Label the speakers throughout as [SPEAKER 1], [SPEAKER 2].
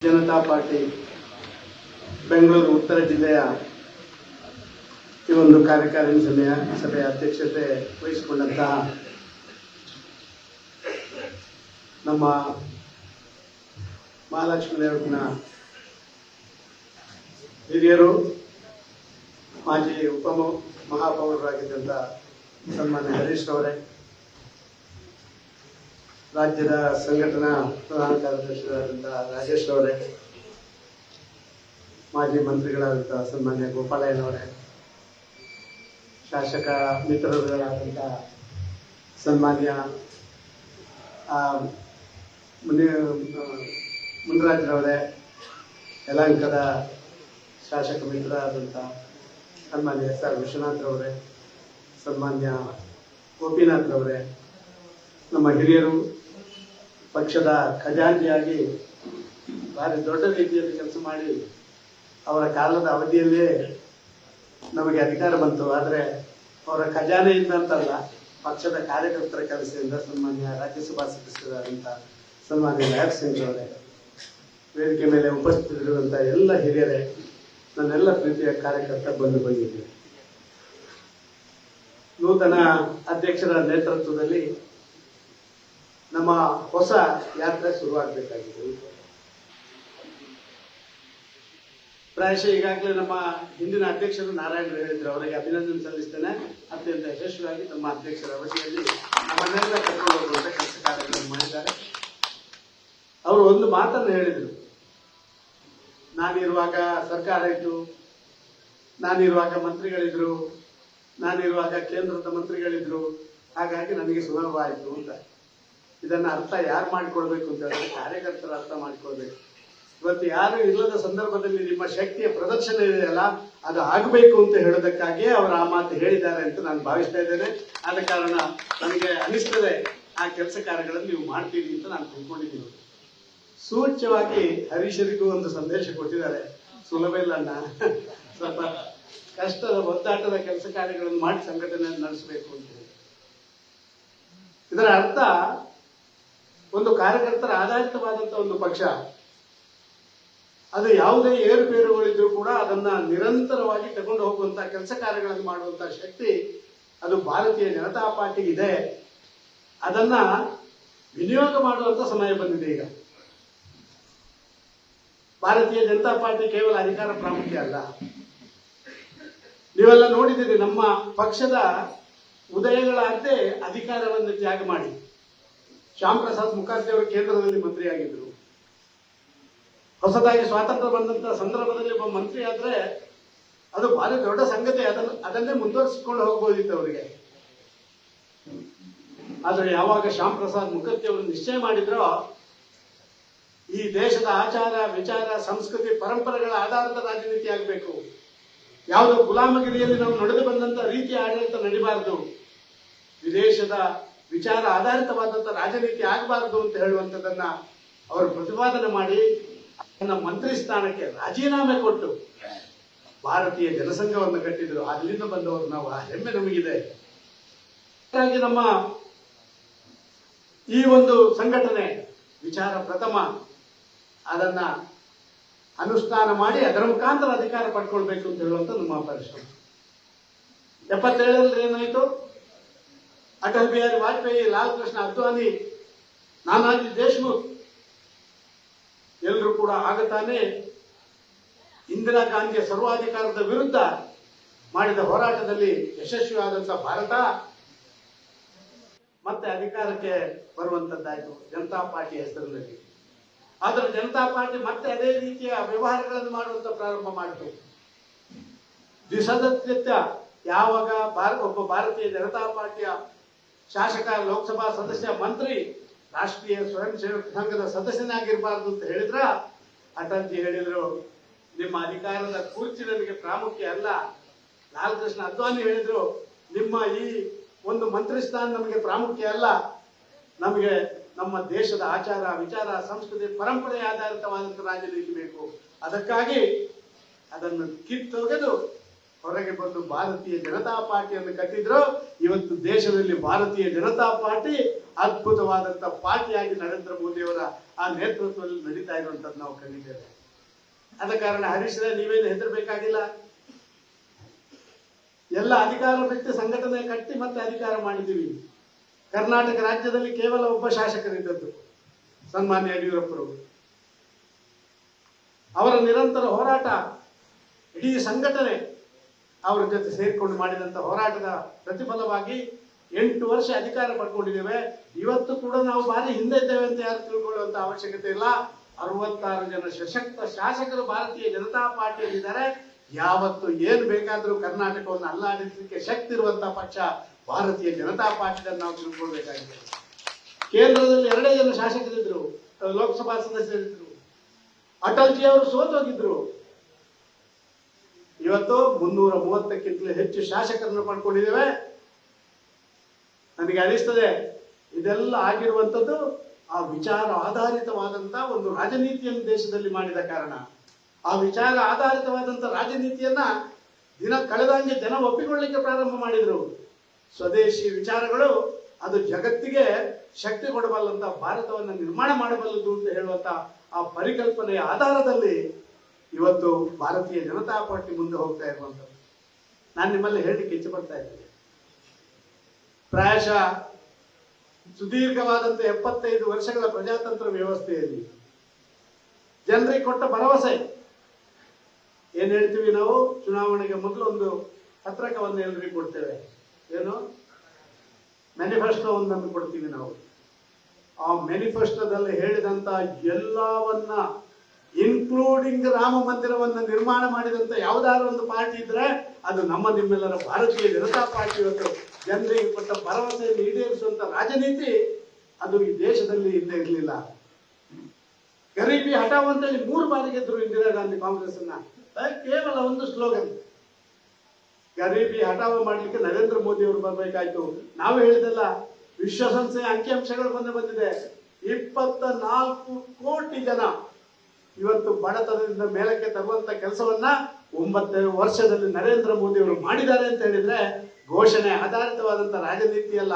[SPEAKER 1] Janata party Bengaluru ಉತ್ತರ ಜಿಲ್ಲೆಯ ಈ ಒಂದು ಕಾರ್ಯಕಾರಿಣಿ ಸಭೆಯ ಅಧ್ಯಕ್ಷತೆ ವಹಿಸಿಕೊಂಡಂತಹ ನಮ್ಮ ಮಹಾಲಕ್ಷ್ಮಿ ಲೇಔಟ್ನ ಹಿರಿಯರು ಮಾಜಿ ಮಹಾಪೌರರಾಗಿದ್ದಂಥ ಸನ್ಮಾನ್ಯ ಹರೀಶ್ ಅವರೇ, ರಾಜ್ಯದ ಸಂಘಟನಾ ಪ್ರಧಾನ ಕಾರ್ಯದರ್ಶಿಗಳಾದಂತಹ ರಾಜೇಶ್ ಅವರೇ, ಮಾಜಿ ಮಂತ್ರಿಗಳಾದಂತಹ ಸನ್ಮಾನ್ಯ ಗೋಪಾಲಯ್ಯನವರೇ, ಶಾಸಕ ಮಿತ್ರರುಗಳಾದಂತಹ ಸನ್ಮಾನ್ಯ ಮುನಿರಾಜ್ರವರೇ, ಯಲಹಂಕದ ಶಾಸಕ ಮಿತ್ರರಾದಂತಹ ಸನ್ಮಾನ್ಯ ಎಸ್ ಆರ್ ವಿಶ್ವನಾಥ್ರವರೇ, ಸನ್ಮಾನ್ಯ ಗೋಪಿನಾಥ್ರವರೇ, ನಮ್ಮ ಹಿರಿಯರು ಪಕ್ಷದ ಖಜಾಂಚಿಯಾಗಿ ಭಾರಿ ದೊಡ್ಡ ರೀತಿಯಲ್ಲಿ ಕೆಲಸ ಮಾಡಿ ಅವರ ಕಾಲದ ಅವಧಿಯಲ್ಲೇ ನಮಗೆ ಅಧಿಕಾರ ಬಂತು. ಆದರೆ ಅವರ ಖಜಾನೆಯಿಂದ ಅಂತಲ್ಲ, ಪಕ್ಷದ ಕಾರ್ಯಕರ್ತರ ಕೆಲಸದಿಂದ ಸನ್ಮಾನ್ಯ ರಾಜ್ಯಸಭಾ ಸದಸ್ಯರಾದಂಥ ಸನ್ಮಾನ್ಯ ನಾಯಕ್ ಸಿಂಗ್ ಅವರೇ, ವೇದಿಕೆ ಮೇಲೆ ಉಪಸ್ಥಿತರಿರುವಂಥ ಎಲ್ಲ ಹಿರಿಯರೇ, ನನ್ನೆಲ್ಲ ಪ್ರೀತಿಯ ಕಾರ್ಯಕರ್ತ ಬಂದಿದ್ದೀವಿ. ನೂತನ ಅಧ್ಯಕ್ಷರ ನೇತೃತ್ವದಲ್ಲಿ ನಮ್ಮ ಹೊಸ ಯಾತ್ರೆ ಶುರುವಾಗಬೇಕಾಗಿದೆ. ಪ್ರಾಯಶಃ ಈಗಾಗಲೇ ನಮ್ಮ ಹಿಂದಿನ ಅಧ್ಯಕ್ಷರು ನಾರಾಯಣರು ಹೇಳಿದ್ರು, ಅವರಿಗೆ ಅಭಿನಂದನೆ ಸಲ್ಲಿಸ್ತೇನೆ. ಅತ್ಯಂತ ಯಶಸ್ವಿಯಾಗಿ ನಮ್ಮ ಅಧ್ಯಕ್ಷರ ಅವಧಿಯಲ್ಲಿ ನಮ್ಮನ್ನೆಲ್ಲ ಕರ್ಕೊಂಡು ಹೋಗುವಂತ ಕೆಲಸ ಕಾರ್ಯಗಳನ್ನು ಮಾಡಿದ್ದಾರೆ. ಅವರು ಒಂದು ಮಾತನ್ನು ಹೇಳಿದರು, ನಾನಿರುವಾಗ ಸರ್ಕಾರ ಇತ್ತು, ನಾನಿರುವಾಗ ಮಂತ್ರಿಗಳಿದ್ರು, ನಾನಿರುವಾಗ ಕೇಂದ್ರದ ಮಂತ್ರಿಗಳಿದ್ರು, ಹಾಗಾಗಿ ನನಗೆ ಸುಲಭವಾಯಿತು ಅಂತ. ಇದನ್ನ ಅರ್ಥ ಯಾರು ಮಾಡಿಕೊಳ್ಬೇಕು ಅಂತ ಹೇಳಿದ್ರೆ ಕಾರ್ಯಕರ್ತರ ಅರ್ಥ ಮಾಡಿಕೊಳ್ಬೇಕು. ಇವತ್ತು ಯಾರು ಇಲ್ಲದ ಸಂದರ್ಭದಲ್ಲಿ ನಿಮ್ಮ ಶಕ್ತಿಯ ಪ್ರದರ್ಶನ ಇದೆಯಲ್ಲ, ಅದು ಆಗಬೇಕು ಅಂತ ಹೇಳೋದಕ್ಕಾಗಿಯೇ ಅವರು ಆ ಮಾತು ಹೇಳಿದ್ದಾರೆ ಅಂತ ನಾನು ಭಾವಿಸ್ತಾ ಇದ್ದೇನೆ. ಆದ ಕಾರಣ ನನಗೆ ಅನಿಸ್ತದೆ ಆ ಕೆಲಸ ಕಾರ್ಯಗಳನ್ನು ನೀವು ಮಾಡ್ತೀರಿ ಅಂತ ನಾನು ತಿಳ್ಕೊಂಡಿದ್ದೀನಿ. ಸೂಚ್ಯವಾಗಿ ಹರೀಶರಿಗೂ ಒಂದು ಸಂದೇಶ ಕೊಟ್ಟಿದ್ದಾರೆ, ಸುಲಭ ಇಲ್ಲ ಅಣ್ಣ, ಸ್ವಲ್ಪ ಕಷ್ಟದ ಒದ್ದಾಟದ ಕೆಲಸ ಕಾರ್ಯಗಳನ್ನು ಮಾಡಿ ಸಂಘಟನೆಯನ್ನು ನಡೆಸಬೇಕು ಅಂತ ಹೇಳಿ. ಇದರ ಅರ್ಥ, ಒಂದು ಕಾರ್ಯಕರ್ತರ ಆಧಾರಿತವಾದಂಥ ಒಂದು ಪಕ್ಷ, ಅದು ಯಾವುದೇ ಏರುಪೇರುಗಳಿದ್ರೂ ಕೂಡ ಅದನ್ನ ನಿರಂತರವಾಗಿ ತಗೊಂಡು ಹೋಗುವಂತಹ ಕೆಲಸ ಕಾರ್ಯಗಳನ್ನು ಮಾಡುವಂತಹ ಶಕ್ತಿ ಅದು ಭಾರತೀಯ ಜನತಾ ಪಾರ್ಟಿಗೆ ಇದೆ. ಅದನ್ನ ವಿನಿಯೋಗ ಮಾಡುವಂತ ಸಮಯ ಬಂದಿದೆ ಈಗ. ಭಾರತೀಯ ಜನತಾ ಪಾರ್ಟಿ ಕೇವಲ ಅಧಿಕಾರ ಪ್ರಾಮುಖ್ಯ ಅಲ್ಲ. ನೀವೆಲ್ಲ ನೋಡಿದ್ದೀರಿ, ನಮ್ಮ ಪಕ್ಷದ ಉದಯಗಳಾಗದೆ ಅಧಿಕಾರವನ್ನು ತ್ಯಾಗ ಮಾಡಿ ಶ್ಯಾಮ್ ಪ್ರಸಾದ್ ಮುಖರ್ಜಿ ಅವರು ಕೇಂದ್ರದಲ್ಲಿ ಮಂತ್ರಿಯಾಗಿದ್ದರು. ಹೊಸದಾಗಿ ಸ್ವಾತಂತ್ರ್ಯ ಬಂದಂತಹ ಸಂದರ್ಭದಲ್ಲಿ ಒಬ್ಬ ಮಂತ್ರಿ ಆದ್ರೆ ಅದು ಭಾರಿ ದೊಡ್ಡ ಸಂಗತಿ, ಅದನ್ನೇ ಮುಂದುವರಿಸಿಕೊಂಡು ಹೋಗಬಹುದಿತ್ತು ಅವರಿಗೆ. ಆದ್ರೆ ಯಾವಾಗ ಶ್ಯಾಮ್ ಪ್ರಸಾದ್ ಮುಖರ್ಜಿ ಅವರು ನಿಶ್ಚಯ ಮಾಡಿದ್ರೋ, ಈ ದೇಶದ ಆಚಾರ ವಿಚಾರ ಸಂಸ್ಕೃತಿ ಪರಂಪರೆಗಳ ಆಧಾರದ ರಾಜನೀತಿ ಆಗಬೇಕು, ಯಾವುದೋ ಗುಲಾಮಗಿರಿಯಲ್ಲಿ ನಾವು ನಡೆದು ಬಂದಂತ ರೀತಿಯ ಆಡಳಿತ ನಡಿಬಾರದು, ವಿದೇಶದ ವಿಚಾರ ಆಧಾರಿತವಾದಂಥ ರಾಜನೀತಿ ಆಗಬಾರದು ಅಂತ ಹೇಳುವಂಥದ್ದನ್ನ ಅವರು ಪ್ರತಿಪಾದನೆ ಮಾಡಿ ತನ್ನ ಮಂತ್ರಿ ಸ್ಥಾನಕ್ಕೆ ರಾಜೀನಾಮೆ ಕೊಟ್ಟು ಭಾರತೀಯ ಜನಸಂಘವನ್ನು ಕಟ್ಟಿದ್ರು. ಅಲ್ಲಿಂದ ಬಂದವರು ನಾವು, ಆ ಹೆಮ್ಮೆ ನಮಗಿದೆ. ಹಾಗಾಗಿ ನಮ್ಮ ಈ ಒಂದು ಸಂಘಟನೆ ವಿಚಾರ ಪ್ರಥಮ ಅದನ್ನ ಅನುಷ್ಠಾನ ಮಾಡಿ ಅದರ ಮುಖಾಂತರ ಅಧಿಕಾರ ಪಡ್ಕೊಳ್ಬೇಕು ಅಂತ ಹೇಳುವಂತ ನಮ್ಮ ಪರಿಶ್ರಮ. 77ರಲ್ಲಿ ಏನಾಯಿತು, ಅಟಲ್ ಬಿಹಾರಿ ವಾಜಪೇಯಿ, ಲಾಲ್ ಕೃಷ್ಣ ಅದ್ವಾನಿ, ನಾನಾಜಿ ದೇಶ್ಮುಖ್ ಎಲ್ಲರೂ ಕೂಡ ಆಗತಾನೆ ಇಂದಿರಾ ಗಾಂಧಿಯ ಸರ್ವಾಧಿಕಾರದ ವಿರುದ್ಧ ಮಾಡಿದ ಹೋರಾಟದಲ್ಲಿ ಯಶಸ್ವಿಯಾದಂತಹ ಭಾರತ ಮತ್ತೆ ಅಧಿಕಾರಕ್ಕೆ ಬರುವಂತದ್ದಾಯಿತು ಜನತಾ ಪಾರ್ಟಿ ಹೆಸರಿನಲ್ಲಿ. ಆದರೆ ಜನತಾ ಪಾರ್ಟಿ ಮತ್ತೆ ಅದೇ ರೀತಿಯ ವ್ಯವಹಾರಗಳನ್ನು ಮಾಡುವಂತ ಪ್ರಾರಂಭ ಮಾಡಿತು. ದ್ವಿಸದಸ್ಯತ್ವ ಯಾವಾಗ ಒಬ್ಬ ಭಾರತೀಯ ಜನತಾ ಪಾರ್ಟಿಯ ಶಾಸಕ, ಲೋಕಸಭಾ ಸದಸ್ಯ, ಮಂತ್ರಿ, ರಾಷ್ಟ್ರೀಯ ಸ್ವಯಂ ಸೇವಕ ಸಂಘದ ಸದಸ್ಯನಾಗಿರಬಾರದು ಅಂತ ಹೇಳಿದ್ರ, ಅಟಲ್ಜಿ ಹೇಳಿದ್ರು ನಿಮ್ಮ ಅಧಿಕಾರದ ಕುರ್ಚಿ ನನಗೆ ಪ್ರಾಮುಖ್ಯ ಅಲ್ಲ. ಲಾಲ್ ಕೃಷ್ಣ ಅದ್ವಾನಿ ಹೇಳಿದ್ರು ನಿಮ್ಮ ಈ ಒಂದು ಮಂತ್ರಿ ಸ್ಥಾನ ನಮಗೆ ಪ್ರಾಮುಖ್ಯ ಅಲ್ಲ, ನಮಗೆ ನಮ್ಮ ದೇಶದ ಆಚಾರ ವಿಚಾರ ಸಂಸ್ಕೃತಿ ಪರಂಪರೆ ಆಧಾರಿತವಾದಂತಹ ರಾಜನೀತಿ ಬೇಕು. ಅದಕ್ಕಾಗಿ ಅದನ್ನು ಕಿತ್ತೊಗೆದು ಹೊರಗೆ ಬಂದು ಭಾರತೀಯ ಜನತಾ ಪಾರ್ಟಿಯನ್ನು ಕಟ್ಟಿದ್ರು. ಇವತ್ತು ದೇಶದಲ್ಲಿ ಭಾರತೀಯ ಜನತಾ ಪಾರ್ಟಿ ಅದ್ಭುತವಾದಂತಹ ಪಾರ್ಟಿಯಾಗಿ ನರೇಂದ್ರ ಮೋದಿ ಅವರ ಆ ನೇತೃತ್ವದಲ್ಲಿ ನಡೀತಾ ಇರುವಂತದ್ದು ನಾವು ಕಂಡಿದ್ದೇವೆ. ಆದ ಕಾರಣ ಹರೀಶ್ರೇ ನೀವೇನು ಹೆದರ್ಬೇಕಾಗಿಲ್ಲ. ಎಲ್ಲ ಅಧಿಕಾರ ಬಿಟ್ಟು ಸಂಘಟನೆ ಕಟ್ಟಿ ಮತ್ತೆ ಅಧಿಕಾರ ಮಾಡಿದ್ದೀವಿ. ಕರ್ನಾಟಕ ರಾಜ್ಯದಲ್ಲಿ ಕೇವಲ ಒಬ್ಬ ಶಾಸಕರಿದ್ದದ್ದು, ಸನ್ಮಾನ್ಯ ಯಡಿಯೂರಪ್ಪರು. ಅವರ ನಿರಂತರ ಹೋರಾಟ, ಇಡೀ ಸಂಘಟನೆ ಅವರ ಜೊತೆ ಸೇರಿಕೊಂಡು ಮಾಡಿದಂತ ಹೋರಾಟದ ಪ್ರತಿಫಲವಾಗಿ 8 ವರ್ಷ ಅಧಿಕಾರ ಪಡ್ಕೊಂಡಿದ್ದೇವೆ. ಇವತ್ತು ಕೂಡ ನಾವು ಭಾರಿ ಹಿಂದೆ ಇದ್ದೇವೆ ಅಂತ ಯಾರು ತಿಳ್ಕೊಳ್ಳುವಂತ ಅವಶ್ಯಕತೆ ಇಲ್ಲ. 66 ಜನ ಸಶಕ್ತ ಶಾಸಕರು ಭಾರತೀಯ ಜನತಾ ಪಾರ್ಟಿಯಲ್ಲಿದ್ದಾರೆ. ಯಾವತ್ತು ಏನು ಬೇಕಾದರೂ ಕರ್ನಾಟಕವನ್ನು ಅಲ್ಲಾಡಿಸಲಿಕ್ಕೆ ಶಕ್ತಿ ಇರುವಂತಹ ಪಕ್ಷ ಭಾರತೀಯ ಜನತಾ ಪಾರ್ಟಿಯನ್ನು ನಾವು ತಿಳ್ಕೊಳ್ಬೇಕಾಗಿದೆ. ಕೇಂದ್ರದಲ್ಲಿ 2 ಜನ ಶಾಸಕರಿದ್ರು, ಲೋಕಸಭಾ ಸದಸ್ಯರಿದ್ರು. ಅಟಲ್ಜಿ ಅವರು ಸೋತೋಗಿದ್ರು. ಇವತ್ತು 330ಕ್ಕಿಂತಲೂ ಹೆಚ್ಚು ಶಾಸಕರನ್ನು ಪಡ್ಕೊಂಡಿದ್ದೇವೆ. ನನಗೆ ಅನಿಸ್ತದೆ ಇದೆಲ್ಲ ಆಗಿರುವಂಥದ್ದು ಆ ವಿಚಾರ ಆಧಾರಿತವಾದಂತ ಒಂದು ರಾಜನೀತಿಯನ್ನು ದೇಶದಲ್ಲಿ ಮಾಡಿದ ಕಾರಣ. ಆ ವಿಚಾರ ಆಧಾರಿತವಾದಂತ ರಾಜನೀತಿಯನ್ನ ದಿನ ಕಳೆದಂಗೆ ಜನ ಒಪ್ಪಿಕೊಳ್ಳಿಕ್ಕೆ ಪ್ರಾರಂಭ ಮಾಡಿದ್ರು. ಸ್ವದೇಶಿ ವಿಚಾರಗಳು ಅದು ಜಗತ್ತಿಗೆ ಶಕ್ತಿ ಕೊಡಬಲ್ಲಂತ ಭಾರತವನ್ನು ನಿರ್ಮಾಣ ಮಾಡಬಲ್ಲದು ಅಂತ ಹೇಳುವಂತ ಆ ಪರಿಕಲ್ಪನೆಯ ಆಧಾರದಲ್ಲಿ ಇವತ್ತು ಭಾರತೀಯ ಜನತಾ ಪಾರ್ಟಿ ಮುಂದೆ ಹೋಗ್ತಾ ಇರುವಂಥದ್ದು. ನಾನು ನಿಮ್ಮಲ್ಲಿ ಹೇಳಲಿಕ್ಕೆ ಇಚ್ಛೆ ಪಡ್ತಾ ಇದ್ದೇನೆ. ಪ್ರಾಯಶಃ ಸುದೀರ್ಘವಾದಂತ 75 ವರ್ಷಗಳ ಪ್ರಜಾತಂತ್ರ ವ್ಯವಸ್ಥೆಯಲ್ಲಿ ಜನರಿಗೆ ಕೊಟ್ಟ ಭರವಸೆ ಏನ್ ಹೇಳ್ತೀವಿ ನಾವು, ಚುನಾವಣೆಗೆ ಮೊದಲು ಒಂದು ಪತ್ರಕವನ್ನು ಎಲ್ಲರಿಗೂ ಕೊಡ್ತೇವೆ. ಏನು ಮ್ಯಾನಿಫೆಸ್ಟೋ ಒಂದನ್ನು ಕೊಡ್ತೀವಿ ನಾವು. ಆ ಮ್ಯಾನಿಫೆಸ್ಟೋದಲ್ಲಿ ಹೇಳಿದಂತ ಎಲ್ಲವನ್ನ ಇನ್ಕ್ಲೂಡಿಂಗ್ ರಾಮ ಮಂದಿರವನ್ನು ನಿರ್ಮಾಣ ಮಾಡಿದಂತ ಯಾವ್ದಾದ್ರು ಒಂದು ಪಾರ್ಟಿ ಇದ್ರೆ ಅದು ನಿಮ್ಮೆಲ್ಲರ ಭಾರತೀಯ ಜನತಾ ಪಾರ್ಟಿ. ಇವತ್ತು ಜನರಿಗೆ ಕೊಟ್ಟ ಭರವಸೆಯನ್ನು ಈಡೇರಿಸುವಂತ ರಾಜನೀತಿ ಅದು ಈ ದೇಶದಲ್ಲಿ ಇಲ್ಲೇ ಇರಲಿಲ್ಲ. ಗರೀಬಿ ಹಠಾವ್ ಅಂತೇಳಿ 3 ಬಾರಿ ಗೆದ್ರು ಇಂದಿರಾ ಗಾಂಧಿ ಕಾಂಗ್ರೆಸ್ ಅನ್ನ. ಕೇವಲ ಒಂದು ಸ್ಲೋಗನ್. ಗರೀಬಿ ಹಠಾವ್ ಮಾಡ್ಲಿಕ್ಕೆ ನರೇಂದ್ರ ಮೋದಿ ಅವರು ಬರ್ಬೇಕಾಯ್ತು. ನಾವು ಹೇಳಿದಲ್ಲ, ವಿಶ್ವಸಂಸ್ಥೆಯ ಅಂಕಿಅಂಶಗಳು ಬಂದಿದೆ. 24 ಕೋಟಿ ಜನ ಇವತ್ತು ಬಡತನದಿಂದ ಮೇಲಕ್ಕೆ ತರುವಂತ ಕೆಲಸವನ್ನ 9 ವರ್ಷದಲ್ಲಿ ನರೇಂದ್ರ ಮೋದಿ ಅವರು ಮಾಡಿದ್ದಾರೆ ಅಂತ ಹೇಳಿದ್ರೆ ಘೋಷಣೆ ಆಧಾರಿತವಾದಂತ ರಾಜನೀತಿ ಅಲ್ಲ,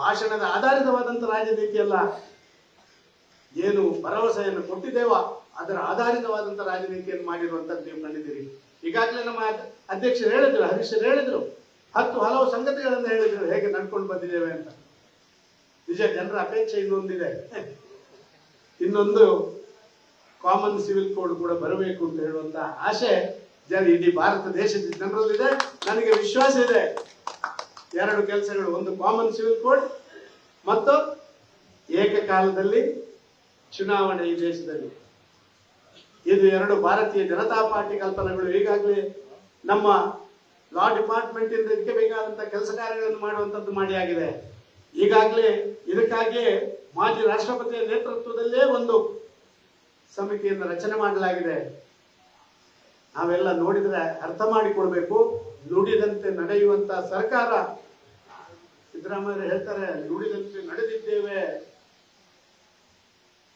[SPEAKER 1] ಭಾಷಣದ ಆಧಾರಿತವಾದಂತ ರಾಜನೀತಿ ಅಲ್ಲ. ಏನು ಭರವಸೆಯನ್ನು ಕೊಟ್ಟಿದ್ದೇವ ಅದರ ಆಧಾರಿತವಾದಂತ ರಾಜನೀತಿಯನ್ನು ಮಾಡಿರುವಂತದ್ದು ನೀವು ಕಂಡಿದ್ದೀರಿ. ಈಗಾಗಲೇ ನಮ್ಮ ಅಧ್ಯಕ್ಷರು ಹೇಳಿದ್ರು, ಹರೀಶ್ ಹೇಳಿದ್ರು, ಹಲವು ಸಂಗತಿಗಳನ್ನು ಹೇಳಿದ್ರು ಹೇಗೆ ನಡ್ಕೊಂಡು ಬಂದಿದ್ದೇವೆ ಅಂತ. ನಿಜ, ಜನರ ಅಪೇಕ್ಷೆ ಇನ್ನೊಂದಿದೆ. ಇನ್ನೊಂದು ಕಾಮನ್ ಸಿವಿಲ್ ಕೋಡ್ ಕೂಡ ಬರಬೇಕು ಅಂತ ಹೇಳುವಂತ ಆಸೆ ಇಡೀ ಭಾರತ ದೇಶದ ಜನರಲ್ಲಿದೆ. ನನಗೆ ವಿಶ್ವಾಸ ಇದೆ 2 ಕೆಲಸಗಳು, ಒಂದು ಕಾಮನ್ ಸಿವಿಲ್ ಕೋಡ್ ಮತ್ತು ಏಕಕಾಲದಲ್ಲಿ ಚುನಾವಣೆ ಈ ದೇಶದಲ್ಲಿ. ಇದು 2 ಭಾರತೀಯ ಜನತಾ ಪಾರ್ಟಿ ಕಲ್ಪನೆಗಳು. ಈಗಾಗಲೇ ನಮ್ಮ ಲಾ ಡಿಪಾರ್ಟ್ಮೆಂಟ್ ಇಂದ ಇದಕ್ಕೆ ಬೇಕಾದಂತ ಕೆಲಸ ಕಾರ್ಯಗಳನ್ನು ಮಾಡುವಂತದ್ದು ಮಾಡಿ ಆಗಿದೆ. ಈಗಾಗಲೇ ಇದಕ್ಕಾಗಿ ಮಾಜಿ ರಾಷ್ಟ್ರಪತಿಯ ನೇತೃತ್ವದಲ್ಲೇ ಒಂದು ಸಮಿತಿಯನ್ನು ರಚನೆ ಮಾಡಲಾಗಿದೆ. ನಾವೆಲ್ಲ ನೋಡಿದ್ರೆ ಅರ್ಥ ಮಾಡಿಕೊಳ್ಬೇಕು. ನುಡಿದಂತೆ ನಡೆಯುವಂತ ಸರ್ಕಾರ. ಸಿದ್ದರಾಮಯ್ಯ ಹೇಳ್ತಾರೆ, ನುಡಿದಂತೆ ನಡೆದಿದ್ದೇವೆ.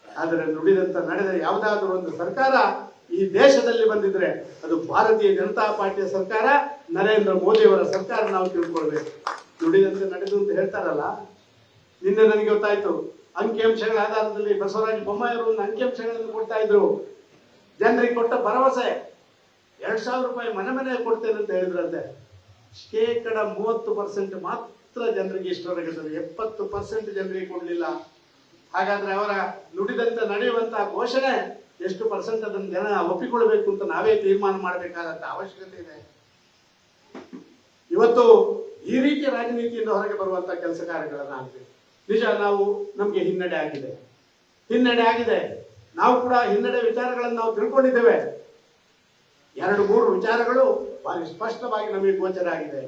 [SPEAKER 1] ಆದರೆ ನುಡಿದಂತೆ ನಡೆದ ಯಾವುದಾದ್ರೂ ಒಂದು ಸರ್ಕಾರ ಈ ದೇಶದಲ್ಲಿ ಬಂದಿದ್ರೆ ಅದು ಭಾರತೀಯ ಜನತಾ ಪಾರ್ಟಿಯ ಸರ್ಕಾರ, ನರೇಂದ್ರ ಮೋದಿ ಅವರ ಸರ್ಕಾರ. ನಾವು ತಿಳ್ಕೊಳ್ಬೇಕು. ನುಡಿದಂತೆ ನಡೆದು ಅಂತ ಹೇಳ್ತಾರಲ್ಲ, ನಿನ್ನೆ ನನಗೆ ಗೊತ್ತಾಯ್ತು, ಅಂಕಿಅಂಶಗಳ ಆಧಾರದಲ್ಲಿ ಬಸವರಾಜ ಬೊಮ್ಮಾಯಿ ಅವರು ಒಂದು ಅಂಕಿಅಂಶಗಳನ್ನು ಕೊಡ್ತಾ ಇದ್ರು. ಜನರಿಗೆ ಕೊಟ್ಟ ಭರವಸೆ 2,000 ರೂಪಾಯಿ ಮನೆ ಕೊಡ್ತೇನೆ ಅಂತ ಹೇಳಿದ್ರಂತೆ. 30% ಮಾತ್ರ ಜನರಿಗೆ ಇಷ್ಟವರೆಗೆ 70% ಜನರಿಗೆ ಕೊಡ್ಲಿಲ್ಲ. ಹಾಗಾದ್ರೆ ಅವರ ನುಡಿದಂತೆ ನಡೆಯುವಂತಹ ಘೋಷಣೆ ಎಷ್ಟು ಪರ್ಸೆಂಟ್ ಅದನ್ನು ಜನ ಒಪ್ಪಿಕೊಳ್ಬೇಕು ಅಂತ ನಾವೇ ತೀರ್ಮಾನ ಮಾಡಬೇಕಾದಂತ ಅವಶ್ಯಕತೆ ಇದೆ. ಇವತ್ತು ಈ ರೀತಿಯ ರಾಜನೀತಿಯಿಂದ ಹೊರಗೆ ಬರುವಂತಹ ಕೆಲಸ ಕಾರ್ಯಗಳನ್ನ ಆಗ್ತದೆ. ನಿಜ, ನಮ್ಗೆ ಹಿನ್ನಡೆ ಆಗಿದೆ. ನಾವು ಕೂಡ ಹಿನ್ನಡೆ ವಿಚಾರಗಳನ್ನು ನಾವು ತಿಳ್ಕೊಂಡಿದ್ದೇವೆ. 2-3 ವಿಚಾರಗಳು ಬಹಳ ಸ್ಪಷ್ಟವಾಗಿ ನಮಗೆ ಗೋಚರ ಆಗಿದೆ.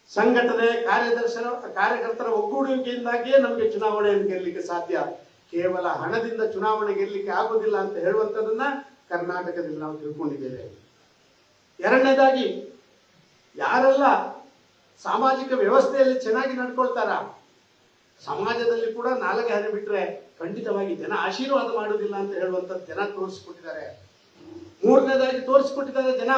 [SPEAKER 1] ಸಂಘಟನೆ ಕಾರ್ಯಕರ್ತರ ಒಗ್ಗೂಡುವಿಕೆಯಿಂದಾಗಿಯೇ ನಮಗೆ ಚುನಾವಣೆಯನ್ನು ಗೆಲ್ಲಲಿಕ್ಕೆ ಸಾಧ್ಯ. ಕೇವಲ ಹಣದಿಂದ ಚುನಾವಣೆ ಗೆಲ್ಲಲಿಕ್ಕೆ ಆಗುದಿಲ್ಲ ಅಂತ ಹೇಳುವಂತದನ್ನ ಕರ್ನಾಟಕದಲ್ಲಿ ನಾವು ತಿಳ್ಕೊಂಡಿದ್ದೇವೆ. 2ನೇದಾಗಿ, ಯಾರೆಲ್ಲ ಸಾಮಾಜಿಕ ವ್ಯವಸ್ಥೆಯಲ್ಲಿ ಚೆನ್ನಾಗಿ ನಡ್ಕೊಳ್ತಾರ, ಸಮಾಜದಲ್ಲಿ ಕೂಡ ನಾಲಿಗೆ ಹರಿ ಬಿಟ್ರೆ ಖಂಡಿತವಾಗಿ ಜನ ಆಶೀರ್ವಾದ ಮಾಡುವುದಿಲ್ಲ ಅಂತ ಹೇಳುವಂತದ್ದು ಜನ ತೋರಿಸಿಕೊಟ್ಟಿದ್ದಾರೆ. 3ನೇದಾಗಿ ತೋರಿಸಿಕೊಟ್ಟಿದ್ದಾರೆ ಜನ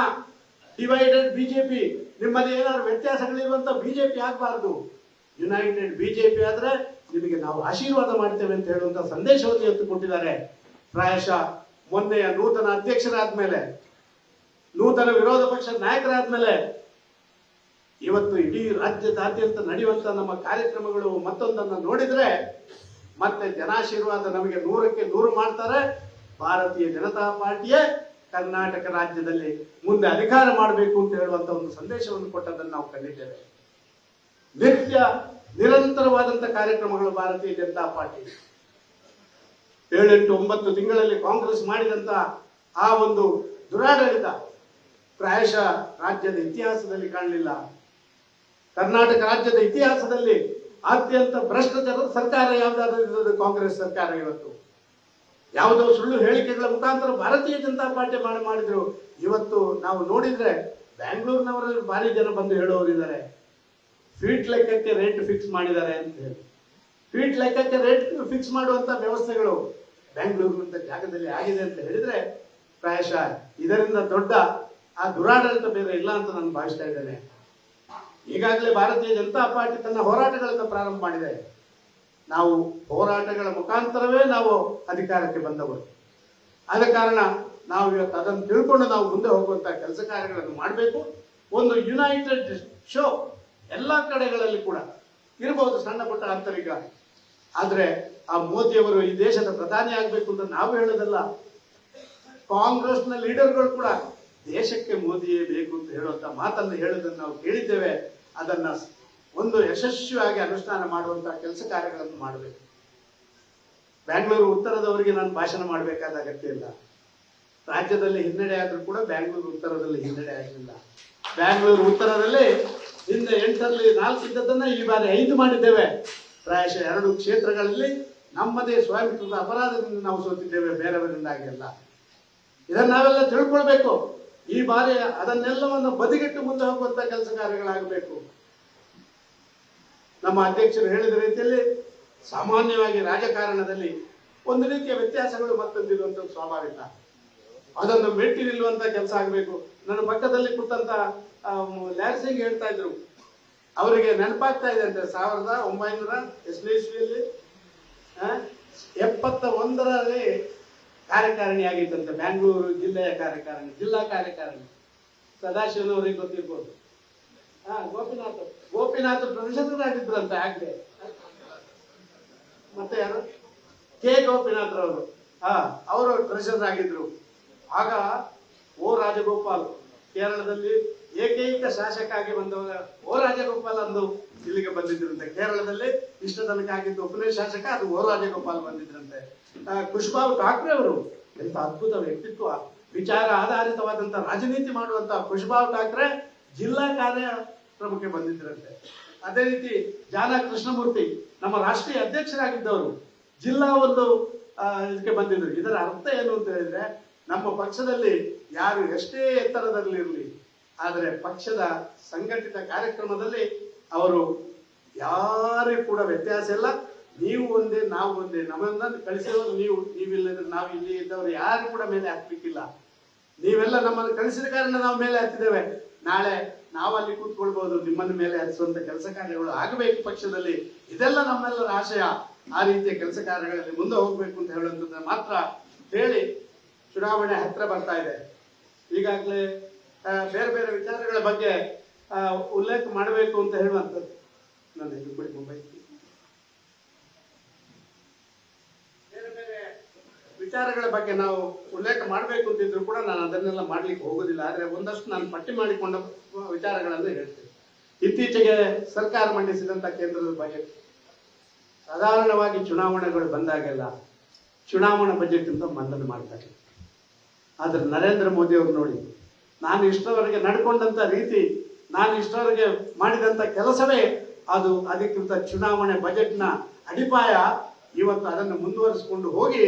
[SPEAKER 1] ಡಿವೈಡೆಡ್ ಬಿಜೆಪಿ. ನಿಮ್ಮಲ್ಲಿ ಏನಾದ್ರು ವ್ಯತ್ಯಾಸಗಳಿರುವಂತ ಬಿಜೆಪಿ ಆಗಬಾರ್ದು. ಯುನೈಟೆಡ್ ಬಿಜೆಪಿ ಆದ್ರೆ ನಿಮಗೆ ನಾವು ಆಶೀರ್ವಾದ ಮಾಡ್ತೇವೆ ಅಂತ ಹೇಳುವಂತ ಸಂದೇಶವನ್ನು ಇವತ್ತು ಕೊಟ್ಟಿದ್ದಾರೆ. ಪ್ರಾಯಶಃ ಮೊನ್ನೆಯ ನೂತನ ಅಧ್ಯಕ್ಷರಾದ್ಮೇಲೆ, ನೂತನ ವಿರೋಧ ಪಕ್ಷದ ನಾಯಕರಾದ್ಮೇಲೆ ಇವತ್ತು ಇಡೀ ರಾಜ್ಯದಾದ್ಯಂತ ನಡೆಯುವಂತ ನಮ್ಮ ಕಾರ್ಯಕ್ರಮಗಳು ಮತ್ತೊಂದನ್ನು ನೋಡಿದ್ರೆ ಮತ್ತೆ ಜನಾಶೀರ್ವಾದ ನಮಗೆ 100ಕ್ಕೆ 100 ಮಾಡ್ತಾರೆ. ಭಾರತೀಯ ಜನತಾ ಪಾರ್ಟಿಯೇ ಕರ್ನಾಟಕ ರಾಜ್ಯದಲ್ಲಿ ಮುಂದೆ ಅಧಿಕಾರ ಮಾಡಬೇಕು ಅಂತ ಹೇಳುವಂತ ಒಂದು ಸಂದೇಶವನ್ನು ಕೊಟ್ಟದನ್ನು ನಾವು ಕಂಡಿದ್ದೇವೆ. ನಿತ್ಯ ನಿರಂತರವಾದಂತ ಕಾರ್ಯಕ್ರಮಗಳು ಭಾರತೀಯ ಜನತಾ ಪಾರ್ಟಿ 7-8-9 ತಿಂಗಳಲ್ಲಿ ಕಾಂಗ್ರೆಸ್ ಮಾಡಿದಂತ ಆ ಒಂದು ದುರಾಡಳಿತ ಪ್ರಾಯಶಃ ರಾಜ್ಯದ ಇತಿಹಾಸದಲ್ಲಿ ಕಾಣಲಿಲ್ಲ. ಕರ್ನಾಟಕ ರಾಜ್ಯದ ಇತಿಹಾಸದಲ್ಲಿ ಅತ್ಯಂತ ಭ್ರಷ್ಟಾಚಾರದ ಸರ್ಕಾರ ಯಾವುದಾದ್ರೂ ಕಾಂಗ್ರೆಸ್ ಸರ್ಕಾರ. ಇವತ್ತು ಯಾವುದೋ ಸುಳ್ಳು ಹೇಳಿಕೆಗಳ ಮುಖಾಂತರ ಭಾರತೀಯ ಜನತಾ ಪಾರ್ಟಿ ಮಾಡಿದ್ರು. ಇವತ್ತು ನಾವು ನೋಡಿದ್ರೆ ಬ್ಯಾಂಗ್ಳೂರಿನವರಲ್ಲಿ ಭಾರಿ ಜನ ಬಂದು ಹೇಳೋರಿದ್ದಾರೆ, ಫೀಟ್ ಲೆಕ್ಕಕ್ಕೆ ರೇಟ್ ಫಿಕ್ಸ್ ಮಾಡಿದ್ದಾರೆ ಅಂತ ಹೇಳಿ. ಫೀಟ್ ಲೆಕ್ಕಕ್ಕೆ ರೇಟ್ ಫಿಕ್ಸ್ ಮಾಡುವಂತ ವ್ಯವಸ್ಥೆಗಳು ಬ್ಯಾಂಗ್ಳೂರಿನಂತ ಜಾಗದಲ್ಲಿ ಆಗಿದೆ ಅಂತ ಹೇಳಿದ್ರೆ ಪ್ರಾಯಶಃ ಇದರಿಂದ ದೊಡ್ಡ ಆ ದುರಾಡಳಿತ ಬೇರೆ ಇಲ್ಲ ಅಂತ ನಾನು ಭಾವಿಸ್ತಾ ಇದ್ದೇನೆ. ಈಗಾಗಲೇ ಭಾರತೀಯ ಜನತಾ ಪಾರ್ಟಿ ತನ್ನ ಹೋರಾಟಗಳನ್ನು ಪ್ರಾರಂಭ ಮಾಡಿದೆ. ನಾವು ಹೋರಾಟಗಳ ಮುಖಾಂತರವೇ ನಾವು ಅಧಿಕಾರಕ್ಕೆ ಬಂದವರು. ಆದ ಕಾರಣ ನಾವು ಇವತ್ತು ಅದನ್ನು ತಿಳ್ಕೊಂಡು ನಾವು ಮುಂದೆ ಹೋಗುವಂತ ಕೆಲಸ ಕಾರ್ಯಗಳನ್ನು ಮಾಡಬೇಕು. ಒಂದು ಯುನೈಟೆಡ್ ಶೋ ಎಲ್ಲಾ ಕಡೆಗಳಲ್ಲಿ ಕೂಡ ಇರಬಹುದು, ಸಣ್ಣ ಪುಟ್ಟ ಅಂತರಿಕ. ಆದ್ರೆ ಆ ಮೋದಿಯವರು ಈ ದೇಶದ ಪ್ರಧಾನಿ ಆಗ್ಬೇಕು ಅಂತ ನಾವು ಹೇಳೋದಲ್ಲ. ಕಾಂಗ್ರೆಸ್ನ ಲೀಡರ್ಗಳು ಕೂಡ ದೇಶಕ್ಕೆ ಮೋದಿಯೇ ಬೇಕು ಅಂತ ಹೇಳುವಂತ ಮಾತನ್ನು ಹೇಳೋದನ್ನು ನಾವು ಕೇಳಿದ್ದೇವೆ. ಅದನ್ನ ಒಂದು ಯಶಸ್ವಿಯಾಗಿ ಅನುಷ್ಠಾನ ಮಾಡುವಂತ ಕೆಲಸ ಕಾರ್ಯಗಳನ್ನು ಮಾಡಬೇಕು. ಬ್ಯಾಂಗ್ಳೂರು ಉತ್ತರದವರಿಗೆ ನಾನು ಭಾಷಣ ಮಾಡಬೇಕಾದ ಅಗತ್ಯ ಇಲ್ಲ. ರಾಜ್ಯದಲ್ಲಿ ಹಿನ್ನಡೆ ಆದ್ರೂ ಕೂಡ ಬ್ಯಾಂಗ್ಳೂರು ಉತ್ತರದಲ್ಲಿ ಹಿನ್ನಡೆ ಆಗಲಿಲ್ಲ. ಬ್ಯಾಂಗ್ಳೂರು ಉತ್ತರದಲ್ಲಿ ಹಿಂದೆ 8ರಲ್ಲಿ 4 ಇದ್ದದನ್ನ ಈ ಬಾರಿ 5 ಮಾಡಿದ್ದೇವೆ. ಪ್ರಾಯಶಃ 2 ಕ್ಷೇತ್ರಗಳಲ್ಲಿ ನಮ್ಮದೇ ಸ್ವಾಮಿತ್ವದ ಅಪರಾಧದಿಂದ ನಾವು ಸೋತಿದ್ದೇವೆ, ಬೇರೆಯವರಿಂದಾಗಿ ಅಲ್ಲ. ಇದನ್ನ ನಾವೆಲ್ಲ ತಿಳ್ಕೊಳ್ಬೇಕು. ಈ ಬಾರಿ ಅದನ್ನೆಲ್ಲವನ್ನು ಬದಿಗಿಟ್ಟು ಮುಂದೆ ಹೋಗುವಂತ ಕೆಲಸ ಕಾರ್ಯಗಳಾಗಬೇಕು. ನಮ್ಮ ಅಧ್ಯಕ್ಷರು ಹೇಳಿದ ರೀತಿಯಲ್ಲಿ ಸಾಮಾನ್ಯವಾಗಿ ರಾಜಕಾರಣದಲ್ಲಿ ಒಂದು ರೀತಿಯ ವ್ಯತ್ಯಾಸಗಳು ಮತ್ತೊಂದಿರುವಂತ ಸ್ವಾಭಾವಿಕ. ಅದನ್ನು ಮೆಟ್ಟಿ ನಿಲ್ಲುವಂತ ಕೆಲಸ ಆಗಬೇಕು. ನನ್ನ ಪಕ್ಕದಲ್ಲಿ ಕೂತಂತ ಲ್ಯಾರ್ಸಿಂಗ್ ಹೇಳ್ತಾ ಇದ್ರು, ಅವರಿಗೆ ನೆನಪಾಗ್ತಾ ಇದೆ ಅಂತ 1900 ಇಸ್ವಿಯಲ್ಲಿ 71ರಲ್ಲಿ ಕಾರ್ಯಕಾರಿಣಿ ಆಗಿತ್ತಂತೆ. ಬ್ಯಾಂಗ್ಳೂರು ಜಿಲ್ಲೆಯ ಕಾರ್ಯಕಾರಿಣಿ, ಜಿಲ್ಲಾ ಕಾರ್ಯಕಾರಿಣಿ. ಸದಾಶಿವನವರಿಗೆ ಗೊತ್ತಿರ್ಬೋದು. ಗೋಪಿನಾಥ್ ಪ್ರೊಫೆಸರ್ ಆಗ್ಲೇ. ಮತ್ತೆ ಯಾರು, ಕೆ ಗೋಪಿನಾಥ್ ರವರು, ಅವರು ಟ್ರೆಷರರ್ ಆಗಿದ್ರು. ಆಗ ಓ ರಾಜಗೋಪಾಲ್ ಕೇರಳದಲ್ಲಿ ಏಕೈಕ ಶಾಸಕ ಆಗಿ ಬಂದವ ಓ ರಾಜಗೋಪಾಲ್ ಅಂದು ಇಲ್ಲಿಗೆ ಬಂದಿದ್ರಂತೆ. ಕೇರಳದಲ್ಲಿ ಇಷ್ಟ ತನಕ ಆಗಿದ್ದು ಒಬ್ಬನೇ ಶಾಸಕ, ಅದು ಓ ರಾಜಗೋಪಾಲ್ ಬಂದಿದ್ರಂತೆ. ಖುಷ್ಬಾಬು ಠಾಕ್ರೆ ಅವರು ಎಂತ ಅದ್ಭುತ ವ್ಯಕ್ತಿತ್ವ, ವಿಚಾರ ಆಧಾರಿತವಾದಂತ ರಾಜನೀತಿ ಮಾಡುವಂತ ಖುಷ್ಬಾಬು ಠಾಕ್ರೆ ಜಿಲ್ಲಾ ಕಾರ್ಯಕ್ರಮಕ್ಕೆ ಬಂದಿದ್ರಂತೆ. ಅದೇ ರೀತಿ ಜಾನ ಕೃಷ್ಣಮೂರ್ತಿ ನಮ್ಮ ರಾಷ್ಟ್ರೀಯ ಅಧ್ಯಕ್ಷರಾಗಿದ್ದವರು ಜಿಲ್ಲಾ ಒಂದು ಇದಕ್ಕೆ ಬಂದಿದ್ರು. ಇದರ ಅರ್ಥ ಏನು ಅಂತ ಹೇಳಿದ್ರೆ, ನಮ್ಮ ಪಕ್ಷದಲ್ಲಿ ಯಾರು ಎಷ್ಟೇ ಎತ್ತರದಲ್ಲಿ ಇರಲಿ, ಆದರೆ ಪಕ್ಷದ ಸಂಘಟಿತ ಕಾರ್ಯಕ್ರಮದಲ್ಲಿ ಅವರು ಯಾರಿಗೂ ಕೂಡ ವ್ಯತ್ಯಾಸ ಇಲ್ಲ. ನೀವು ಒಂದೇ, ನಾವು ಒಂದೇ. ನಮ್ಮನ್ನ ಕಳಿಸಿದವರು ನೀವಿಲ್ಲದ್ರೆ ನಾವು ಇಲ್ಲಿ ಇದ್ದವರು ಯಾರು ಕೂಡ ಮೇಲೆ ಹತ್ತಲಿಕ್ಕಿಲ್ಲ. ನೀವೆಲ್ಲ ನಮ್ಮನ್ನು ಕಳಿಸಿದ ಕಾರಣ ನಾವು ಮೇಲೆ ಹತ್ತಿದ್ದೇವೆ. ನಾಳೆ ನಾವು ಅಲ್ಲಿ ಕೂತ್ಕೊಳ್ಬಹುದು, ನಿಮ್ಮನ್ನ ಮೇಲೆ ಹತ್ತಿಸುವಂತ ಕೆಲಸ ಕಾರ್ಯಗಳು ಆಗಬೇಕು ಪಕ್ಷದಲ್ಲಿ. ಇದೆಲ್ಲ ನಮ್ಮೆಲ್ಲರ ಆಶಯ. ಆ ರೀತಿಯ ಕೆಲಸ ಕಾರ್ಯಗಳಲ್ಲಿ ಮುಂದೆ ಹೋಗ್ಬೇಕು ಅಂತ ಹೇಳುವಂಥದ್ದು ಮಾತ್ರ ಹೇಳಿ, ಚುನಾವಣೆ ಹತ್ರ ಬರ್ತಾ ಇದೆ. ಈಗಾಗಲೇ ಬೇರೆ ಬೇರೆ ವಿಚಾರಗಳ ಬಗ್ಗೆ ಉಲ್ಲೇಖ ಮಾಡಬೇಕು ಅಂತ ಹೇಳುವಂಥದ್ದು. ನನ್ನ ಬಿಡಿ ಮುಂಬೈ ಬೇರೆ ಬೇರೆ ವಿಚಾರಗಳ ಬಗ್ಗೆ ನಾವು ಉಲ್ಲೇಖ ಮಾಡಬೇಕು ಅಂತಿದ್ರು ಕೂಡ ನಾನು ಅದನ್ನೆಲ್ಲ ಮಾಡ್ಲಿಕ್ಕೆ ಹೋಗೋದಿಲ್ಲ. ಆದ್ರೆ ಒಂದಷ್ಟು ನಾನು ಪಟ್ಟಿ ಮಾಡಿಕೊಂಡ ವಿಚಾರಗಳನ್ನು ಹೇಳ್ತೇನೆ. ಇತ್ತೀಚೆಗೆ ಸರ್ಕಾರ ಮಂಡಿಸಿದಂತ ಕೇಂದ್ರದ ಬಜೆಟ್, ಸಾಧಾರಣವಾಗಿ ಚುನಾವಣೆಗಳು ಬಂದಾಗೆಲ್ಲ ಚುನಾವಣಾ ಬಜೆಟ್ ಅಂತ ಮಂಡನೆ ಮಾಡ್ತಾರೆ. ಆದ್ರೆ ನರೇಂದ್ರ ಮೋದಿ ಅವರು ನೋಡಿ, ನಾನು ಇಷ್ಟರವರೆಗೆ ನಡ್ಕೊಂಡಂತ ರೀತಿ, ನಾನು ಇಷ್ಟರವರೆಗೆ ಮಾಡಿದಂತ ಕೆಲಸವೇ ಅದು ಅಧಿಕೃತ ಚುನಾವಣೆ ಬಜೆಟ್ನ ಅಡಿಪಾಯ. ಇವತ್ತು ಅದನ್ನು ಮುಂದುವರಿಸಿಕೊಂಡು ಹೋಗಿ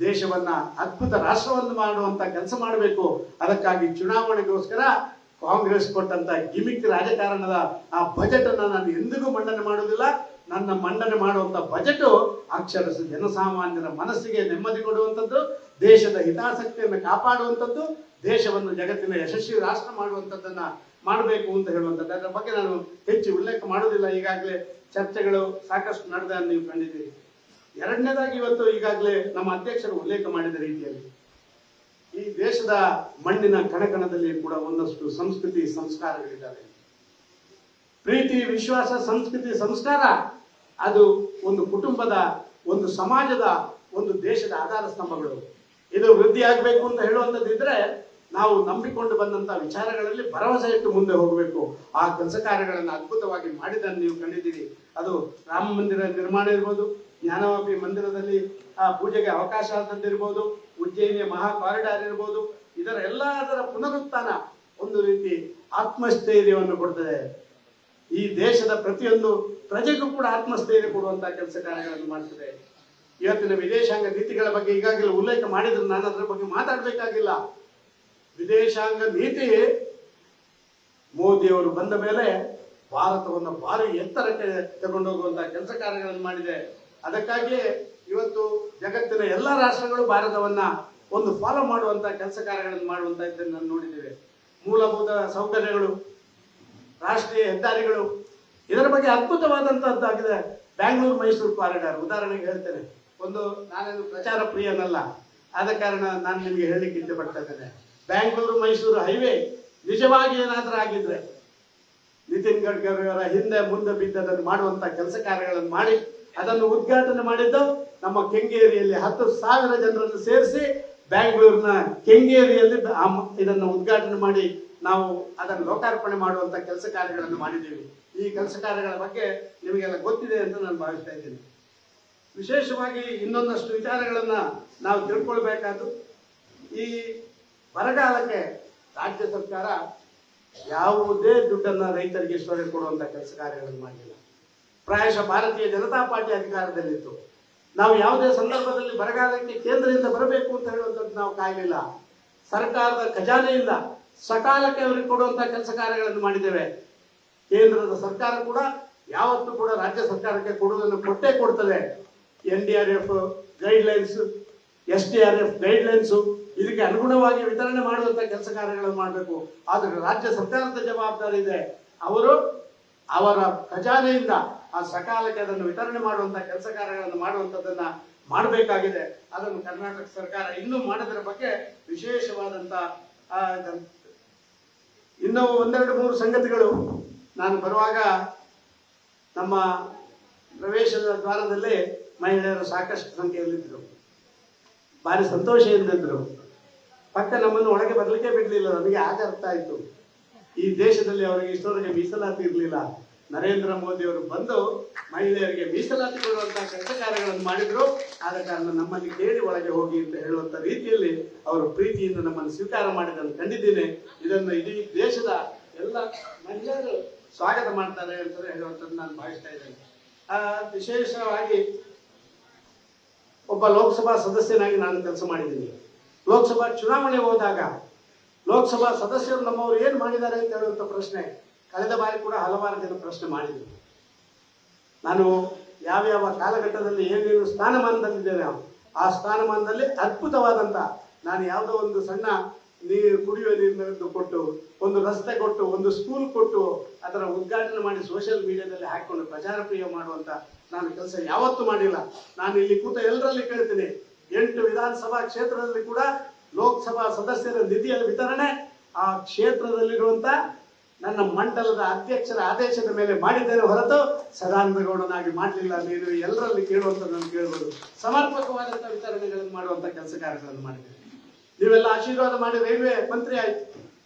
[SPEAKER 1] ದೇಶವನ್ನ ಅದ್ಭುತ ರಾಷ್ಟ್ರವನ್ನು ಮಾಡುವಂತ ಕೆಲಸ ಮಾಡಬೇಕು. ಅದಕ್ಕಾಗಿ ಚುನಾವಣೆಗೋಸ್ಕರ ಕಾಂಗ್ರೆಸ್ ಕೊಟ್ಟಂತ ಗಿಮಿಕ್ ರಾಜಕಾರಣದ ಆ ಬಜೆಟ್ ಅನ್ನ ನಾನು ಎಂದಿಗೂ ಮಂಡನೆ ಮಾಡುವುದಿಲ್ಲ. ನನ್ನ ಮಂಡನೆ ಮಾಡುವಂತ ಬಜೆಟ್ ಅಕ್ಷರಸ ಜನಸಾಮಾನ್ಯರ ಮನಸ್ಸಿಗೆ ನೆಮ್ಮದಿ ಕೊಡುವಂಥದ್ದು, ದೇಶದ ಹಿತಾಸಕ್ತಿಯನ್ನು ಕಾಪಾಡುವಂಥದ್ದು, ದೇಶವನ್ನು ಜಗತ್ತಿನ ಯಶಸ್ವಿ ರಾಷ್ಟ್ರ ಮಾಡುವಂಥದ್ದನ್ನ ಮಾಡಬೇಕು ಅಂತ ಹೇಳುವಂಥದ್ದು. ಅದರ ಬಗ್ಗೆ ನಾನು ಹೆಚ್ಚು ಉಲ್ಲೇಖ ಮಾಡೋದಿಲ್ಲ, ಈಗಾಗಲೇ ಚರ್ಚೆಗಳು ಸಾಕಷ್ಟು ನಡೆದ ನೀವು ಕಂಡಿದ್ದೀರಿ. ಎರಡನೇದಾಗಿ ಇವತ್ತು ಈಗಾಗಲೇ ನಮ್ಮ ಅಧ್ಯಕ್ಷರು ಉಲ್ಲೇಖ ಮಾಡಿದ ರೀತಿಯಲ್ಲಿ ಈ ದೇಶದ ಮಣ್ಣಿನ ಕಣಕಣದಲ್ಲಿ ಕೂಡ ಒಂದಷ್ಟು ಸಂಸ್ಕೃತಿ ಸಂಸ್ಕಾರಗಳಿದ್ದಾವೆ. ಪ್ರೀತಿ, ವಿಶ್ವಾಸ, ಸಂಸ್ಕೃತಿ, ಸಂಸ್ಕಾರ ಅದು ಒಂದು ಕುಟುಂಬದ, ಒಂದು ಸಮಾಜದ, ಒಂದು ದೇಶದ ಆಧಾರ ಸ್ತಂಭಗಳು. ಇದು ವೃದ್ಧಿ ಆಗಬೇಕು ಅಂತ ಹೇಳುವಂಥದ್ದಿದ್ರೆ ನಾವು ನಂಬಿಕೊಂಡು ಬಂದಂತಹ ವಿಚಾರಗಳಲ್ಲಿ ಭರವಸೆ ಇಟ್ಟು ಮುಂದೆ ಹೋಗಬೇಕು. ಆ ಕೆಲಸ ಕಾರ್ಯಗಳನ್ನು ಅದ್ಭುತವಾಗಿ ಮಾಡಿದ್ದನ್ನು ನೀವು ಕಂಡಿದ್ದೀರಿ. ಅದು ರಾಮ ಮಂದಿರ ನಿರ್ಮಾಣ ಇರ್ಬೋದು, ಜ್ಞಾನವಾಪಿ ಮಂದಿರದಲ್ಲಿ ಆ ಪೂಜೆಗೆ ಅವಕಾಶ ಆದದ್ದಿರ್ಬೋದು, ಉಜ್ಜಯಿನಿಯ ಮಹಾ ಕಾರಿಡಾರ್ ಇರ್ಬೋದು, ಅದರ ಪುನರುತ್ಥಾನ ಒಂದು ರೀತಿ ಆತ್ಮಸ್ಥೈರ್ಯವನ್ನು ಕೊಡ್ತದೆ. ಈ ದೇಶದ ಪ್ರತಿಯೊಂದು ಪ್ರಜೆಗೂ ಕೂಡ ಆತ್ಮಸ್ಥೈರ್ಯ ಕೊಡುವಂತಹ ಕೆಲಸ ಕಾರ್ಯಗಳನ್ನು ಮಾಡ್ತದೆ. ಇವತ್ತಿನ ವಿದೇಶಾಂಗ ನೀತಿಗಳ ಬಗ್ಗೆ ಈಗಾಗಲೇ ಉಲ್ಲೇಖ ಮಾಡಿದ್ರು, ನಾನು ಅದರ ಬಗ್ಗೆ ಮಾತಾಡಬೇಕಾಗಿಲ್ಲ. ವಿದೇಶಾಂಗ ನೀತಿ ಮೋದಿಯವರು ಬಂದ ಮೇಲೆ ಭಾರತವನ್ನು ಭಾರಿ ಎತ್ತರಕ್ಕೆ ತಗೊಂಡೋಗುವಂತಹ ಕೆಲಸ ಕಾರ್ಯಗಳನ್ನು ಮಾಡಿದೆ. ಅದಕ್ಕಾಗಿಯೇ ಇವತ್ತು ಜಗತ್ತಿನ ಎಲ್ಲ ರಾಷ್ಟ್ರಗಳು ಭಾರತವನ್ನ ಒಂದು ಫಾಲೋ ಮಾಡುವಂತಹ ಕೆಲಸ ಕಾರ್ಯಗಳನ್ನು ಮಾಡುವಂತದ್ದನ್ನು ನಾನು ನೋಡಿದ್ದೇವೆ. ಮೂಲಭೂತ ಸೌಕರ್ಯಗಳು, ರಾಷ್ಟ್ರೀಯ ಹೆದ್ದಾರಿಗಳು, ಇದರ ಬಗ್ಗೆ ಅದ್ಭುತವಾದಂತಹದ್ದಾಗಿದೆ. ಬ್ಯಾಂಗ್ಳೂರು ಮೈಸೂರು ಕಾರಿಡಾರ್ ಉದಾಹರಣೆಗೆ ಹೇಳ್ತೇನೆ. ನಾನೇನು ಪ್ರಚಾರ ಪ್ರಿಯನಲ್ಲ, ಆದ ಕಾರಣ ನಾನು ನಿಮಗೆ ಹೇಳಲಿಕ್ಕೆ ಇಷ್ಟಪಡ್ತಾ ಇದ್ದೇನೆ. ಬ್ಯಾಂಗ್ಳೂರು ಮೈಸೂರು ಹೈವೇ ನಿಜವಾಗಿ ಏನಾದರೂ ಆಗಿದ್ರೆ ನಿತಿನ್ ಗಡ್ಕರಿ ಅವರ ಹಿಂದೆ ಮುಂದೆ ಬಿದ್ದದನ್ನು ಮಾಡುವಂತ ಕೆಲಸ ಕಾರ್ಯಗಳನ್ನು ಮಾಡಿ ಅದನ್ನು ಉದ್ಘಾಟನೆ ಮಾಡಿದ್ದು ನಮ್ಮ ಕೆಂಗೇರಿಯಲ್ಲಿ 10,000 ಜನರನ್ನು ಸೇರಿಸಿ ಬ್ಯಾಂಗ್ಳೂರಿನ ಕೆಂಗೇರಿಯಲ್ಲಿ ಇದನ್ನು ಉದ್ಘಾಟನೆ ಮಾಡಿ ನಾವು ಅದನ್ನು ಲೋಕಾರ್ಪಣೆ ಮಾಡುವಂತ ಕೆಲಸ ಕಾರ್ಯಗಳನ್ನು ಮಾಡಿದ್ದೀವಿ. ಈ ಕೆಲಸ ಕಾರ್ಯಗಳ ಬಗ್ಗೆ ನಿಮಗೆಲ್ಲ ಗೊತ್ತಿದೆ ಅಂತ ನಾನು ಭಾವಿಸ್ತಾ ಇದ್ದೀನಿ. ವಿಶೇಷವಾಗಿ ಇನ್ನೊಂದಷ್ಟು ವಿಚಾರಗಳನ್ನ ನಾವು ತಿಳ್ಕೊಳ್ಬೇಕಾದ್ದು, ಈ ಬರಗಾಲಕ್ಕೆ ರಾಜ್ಯ ಸರ್ಕಾರ ಯಾವುದೇ ದುಡ್ಡನ್ನ ರೈತರಿಗೆ ಇಷ್ಟೊರೆ ಕೊಡುವಂತ ಕೆಲಸ ಕಾರ್ಯಗಳನ್ನು ಮಾಡಲಿಲ್ಲ. ಪ್ರಾಯಶಃ ಭಾರತೀಯ ಜನತಾ ಪಾರ್ಟಿ ಅಧಿಕಾರದಲ್ಲಿತ್ತು. ನಾವು ಯಾವುದೇ ಸಂದರ್ಭದಲ್ಲಿ ಬರಗಾಲಕ್ಕೆ ಕೇಂದ್ರದಿಂದ ಬರಬೇಕು ಅಂತ ಹೇಳುವಂಥದ್ದು ನಾವು ಕಾಯಲಿಲ್ಲ. ಸರ್ಕಾರದ ಖಜಾನೆಯಿಂದ ಸಕಾಲಕ್ಕೆ ಅವರಿಗೆ ಕೊಡುವಂತಹ ಕೆಲಸ ಕಾರ್ಯಗಳನ್ನು ಮಾಡಿದ್ದೇವೆ. ಕೇಂದ್ರದ ಸರ್ಕಾರ ಕೂಡ ಯಾವತ್ತೂ ಕೂಡ ರಾಜ್ಯ ಸರ್ಕಾರಕ್ಕೆ ಕೊಡುವುದನ್ನು ಕೊಟ್ಟೇ ಕೊಡ್ತದೆ. NDRF ಗೈಡ್ಲೈನ್ಸ್, SDRF ಗೈಡ್ಲೈನ್ಸ್, ಇದಕ್ಕೆ ಅನುಗುಣವಾಗಿ ವಿತರಣೆ ಮಾಡುವಂತಹ ಕೆಲಸ ಕಾರ್ಯಗಳನ್ನು ಮಾಡಬೇಕು. ಆದರೆ ರಾಜ್ಯ ಸರ್ಕಾರದ ಜವಾಬ್ದಾರಿ ಇದೆ. ಅವರು ಅವರ ಖಜಾನೆಯಿಂದ ಆ ಸಕಾಲಕ್ಕೆ ಅದನ್ನು ವಿತರಣೆ ಮಾಡುವಂತಹ ಕೆಲಸ ಕಾರ್ಯಗಳನ್ನು ಮಾಡುವಂತದ್ದನ್ನ ಮಾಡಬೇಕಾಗಿದೆ. ಅದನ್ನು ಕರ್ನಾಟಕ ಸರ್ಕಾರ ಇನ್ನೂ ಮಾಡೋದ್ರ ಬಗ್ಗೆ ವಿಶೇಷವಾದಂತಹ ಇನ್ನೂ 1-2-3 ಸಂಗತಿಗಳು. ನಾನು ಬರುವಾಗ ನಮ್ಮ ಪ್ರವೇಶದ ದ್ವಾರದಲ್ಲಿ ಮಹಿಳೆಯರು ಸಾಕಷ್ಟು ಸಂಖ್ಯೆಯಲ್ಲಿದ್ದರು, ಭಾರಿ ಸಂತೋಷದಿಂದಿದ್ರು. ಪಕ್ಕ ನಮ್ಮನ್ನು ಒಳಗೆ ಬರಲಿಕ್ಕೆ ಬಿಡ್ಲಿಲ್ಲ. ನಮಗೆ ಆಗ ಅರ್ಥ ಆಯ್ತು, ಈ ದೇಶದಲ್ಲಿ ಅವರಿಗೆ ಇಷ್ಟವರೆಗೆ ಮೀಸಲಾತಿ ಇರಲಿಲ್ಲ. ನರೇಂದ್ರ ಮೋದಿ ಅವರು ಬಂದು ಮಹಿಳೆಯರಿಗೆ ಮೀಸಲಾತಿ ಕೊಡುವಂತಹ ಕೆಲಸ ಕಾರ್ಯಗಳನ್ನು ಮಾಡಿದ್ರು. ಆದ ಕಾರಣ ನಮ್ಮಲ್ಲಿ ಕೇಳಿ ಒಳಗೆ ಹೋಗಿ ಅಂತ ಹೇಳುವಂತ ರೀತಿಯಲ್ಲಿ ಅವರು ಪ್ರೀತಿಯಿಂದ ನಮ್ಮನ್ನು ಸ್ವೀಕಾರ ಮಾಡಿದ್ದನ್ನು ಕಂಡಿದ್ದೇನೆ. ಇದನ್ನು ಇಡೀ ದೇಶದ ಎಲ್ಲ ಮಹಿಳೆಯರು ಸ್ವಾಗತ ಮಾಡ್ತಾರೆ ಅಂತ ಹೇಳುವಂಥದ್ದು ನಾನು ಭಾವಿಸ್ತಾ ಇದ್ದೇನೆ. ವಿಶೇಷವಾಗಿ ಒಬ್ಬ ಲೋಕಸಭಾ ಸದಸ್ಯನಾಗಿ ನಾನು ಕೆಲಸ ಮಾಡಿದ್ದೀನಿ. ಲೋಕಸಭಾ ಚುನಾವಣೆ ಹೋದಾಗ ಲೋಕಸಭಾ ಸದಸ್ಯರು ನಮ್ಮವರು ಏನು ಮಾಡಿದ್ದಾರೆ ಅಂತ ಹೇಳುವಂಥ ಪ್ರಶ್ನೆ ಕಳೆದ ಬಾರಿ ಕೂಡ ಹಲವಾರು ಜನ ಪ್ರಶ್ನೆ ಮಾಡಿದ್ರು. ನಾನು ಯಾವ್ಯಾವ ಕಾಲಘಟ್ಟದಲ್ಲಿ ಏನೇನು ಸ್ಥಾನಮಾನದಲ್ಲಿದ್ದೇನೆ ಆ ಸ್ಥಾನಮಾನದಲ್ಲಿ ಅದ್ಭುತವಾದಂತ, ನಾನು ಯಾವುದೋ ಒಂದು ಸಣ್ಣ ಕುಡಿಯುವ ನೀರಿನ ಕೊಟ್ಟು, ಒಂದು ರಸ್ತೆ ಕೊಟ್ಟು, ಒಂದು ಸ್ಕೂಲ್ ಕೊಟ್ಟು ಅದರ ಉದ್ಘಾಟನೆ ಮಾಡಿ ಸೋಷಿಯಲ್ ಮೀಡಿಯಾದಲ್ಲಿ ಹಾಕೊಂಡು ಪ್ರಚಾರ ಪ್ರಿಯ ಮಾಡುವಂತ ನಾನು ಕೆಲಸ ಯಾವತ್ತೂ ಮಾಡಿಲ್ಲ. ನಾನು ಇಲ್ಲಿ ಕೂತ ಎಲ್ಲರಲ್ಲಿ ಕೇಳ್ತೀನಿ, 8 ವಿಧಾನಸಭಾ ಕ್ಷೇತ್ರದಲ್ಲಿ ಕೂಡ ಲೋಕಸಭಾ ಸದಸ್ಯರ ನಿಧಿಯ ವಿತರಣೆ ಆ ಕ್ಷೇತ್ರದಲ್ಲಿರುವಂತ ನನ್ನ ಮಂಡಲದ ಅಧ್ಯಕ್ಷರ ಆದೇಶದ ಮೇಲೆ ಮಾಡಿದ್ದೇನೆ ಹೊರತು ಸದಾನಂದಗೌಡನಾಗಿ ಮಾಡಲಿಲ್ಲ. ನೀನು ಎಲ್ಲರಲ್ಲಿ ಕೇಳುವಂತ ನಾನು ಕೇಳಬಹುದು. ಸಮರ್ಪಕವಾದಂತ ವಿತರಣೆಗಳನ್ನು ಮಾಡುವಂತ ಕೆಲಸ ಕಾರ್ಯಗಳನ್ನು ಮಾಡಿದ್ದೇನೆ. ನೀವೆಲ್ಲ ಆಶೀರ್ವಾದ ಮಾಡಿ ರೈಲ್ವೆ ಮಂತ್ರಿ ಆಯ್ತು.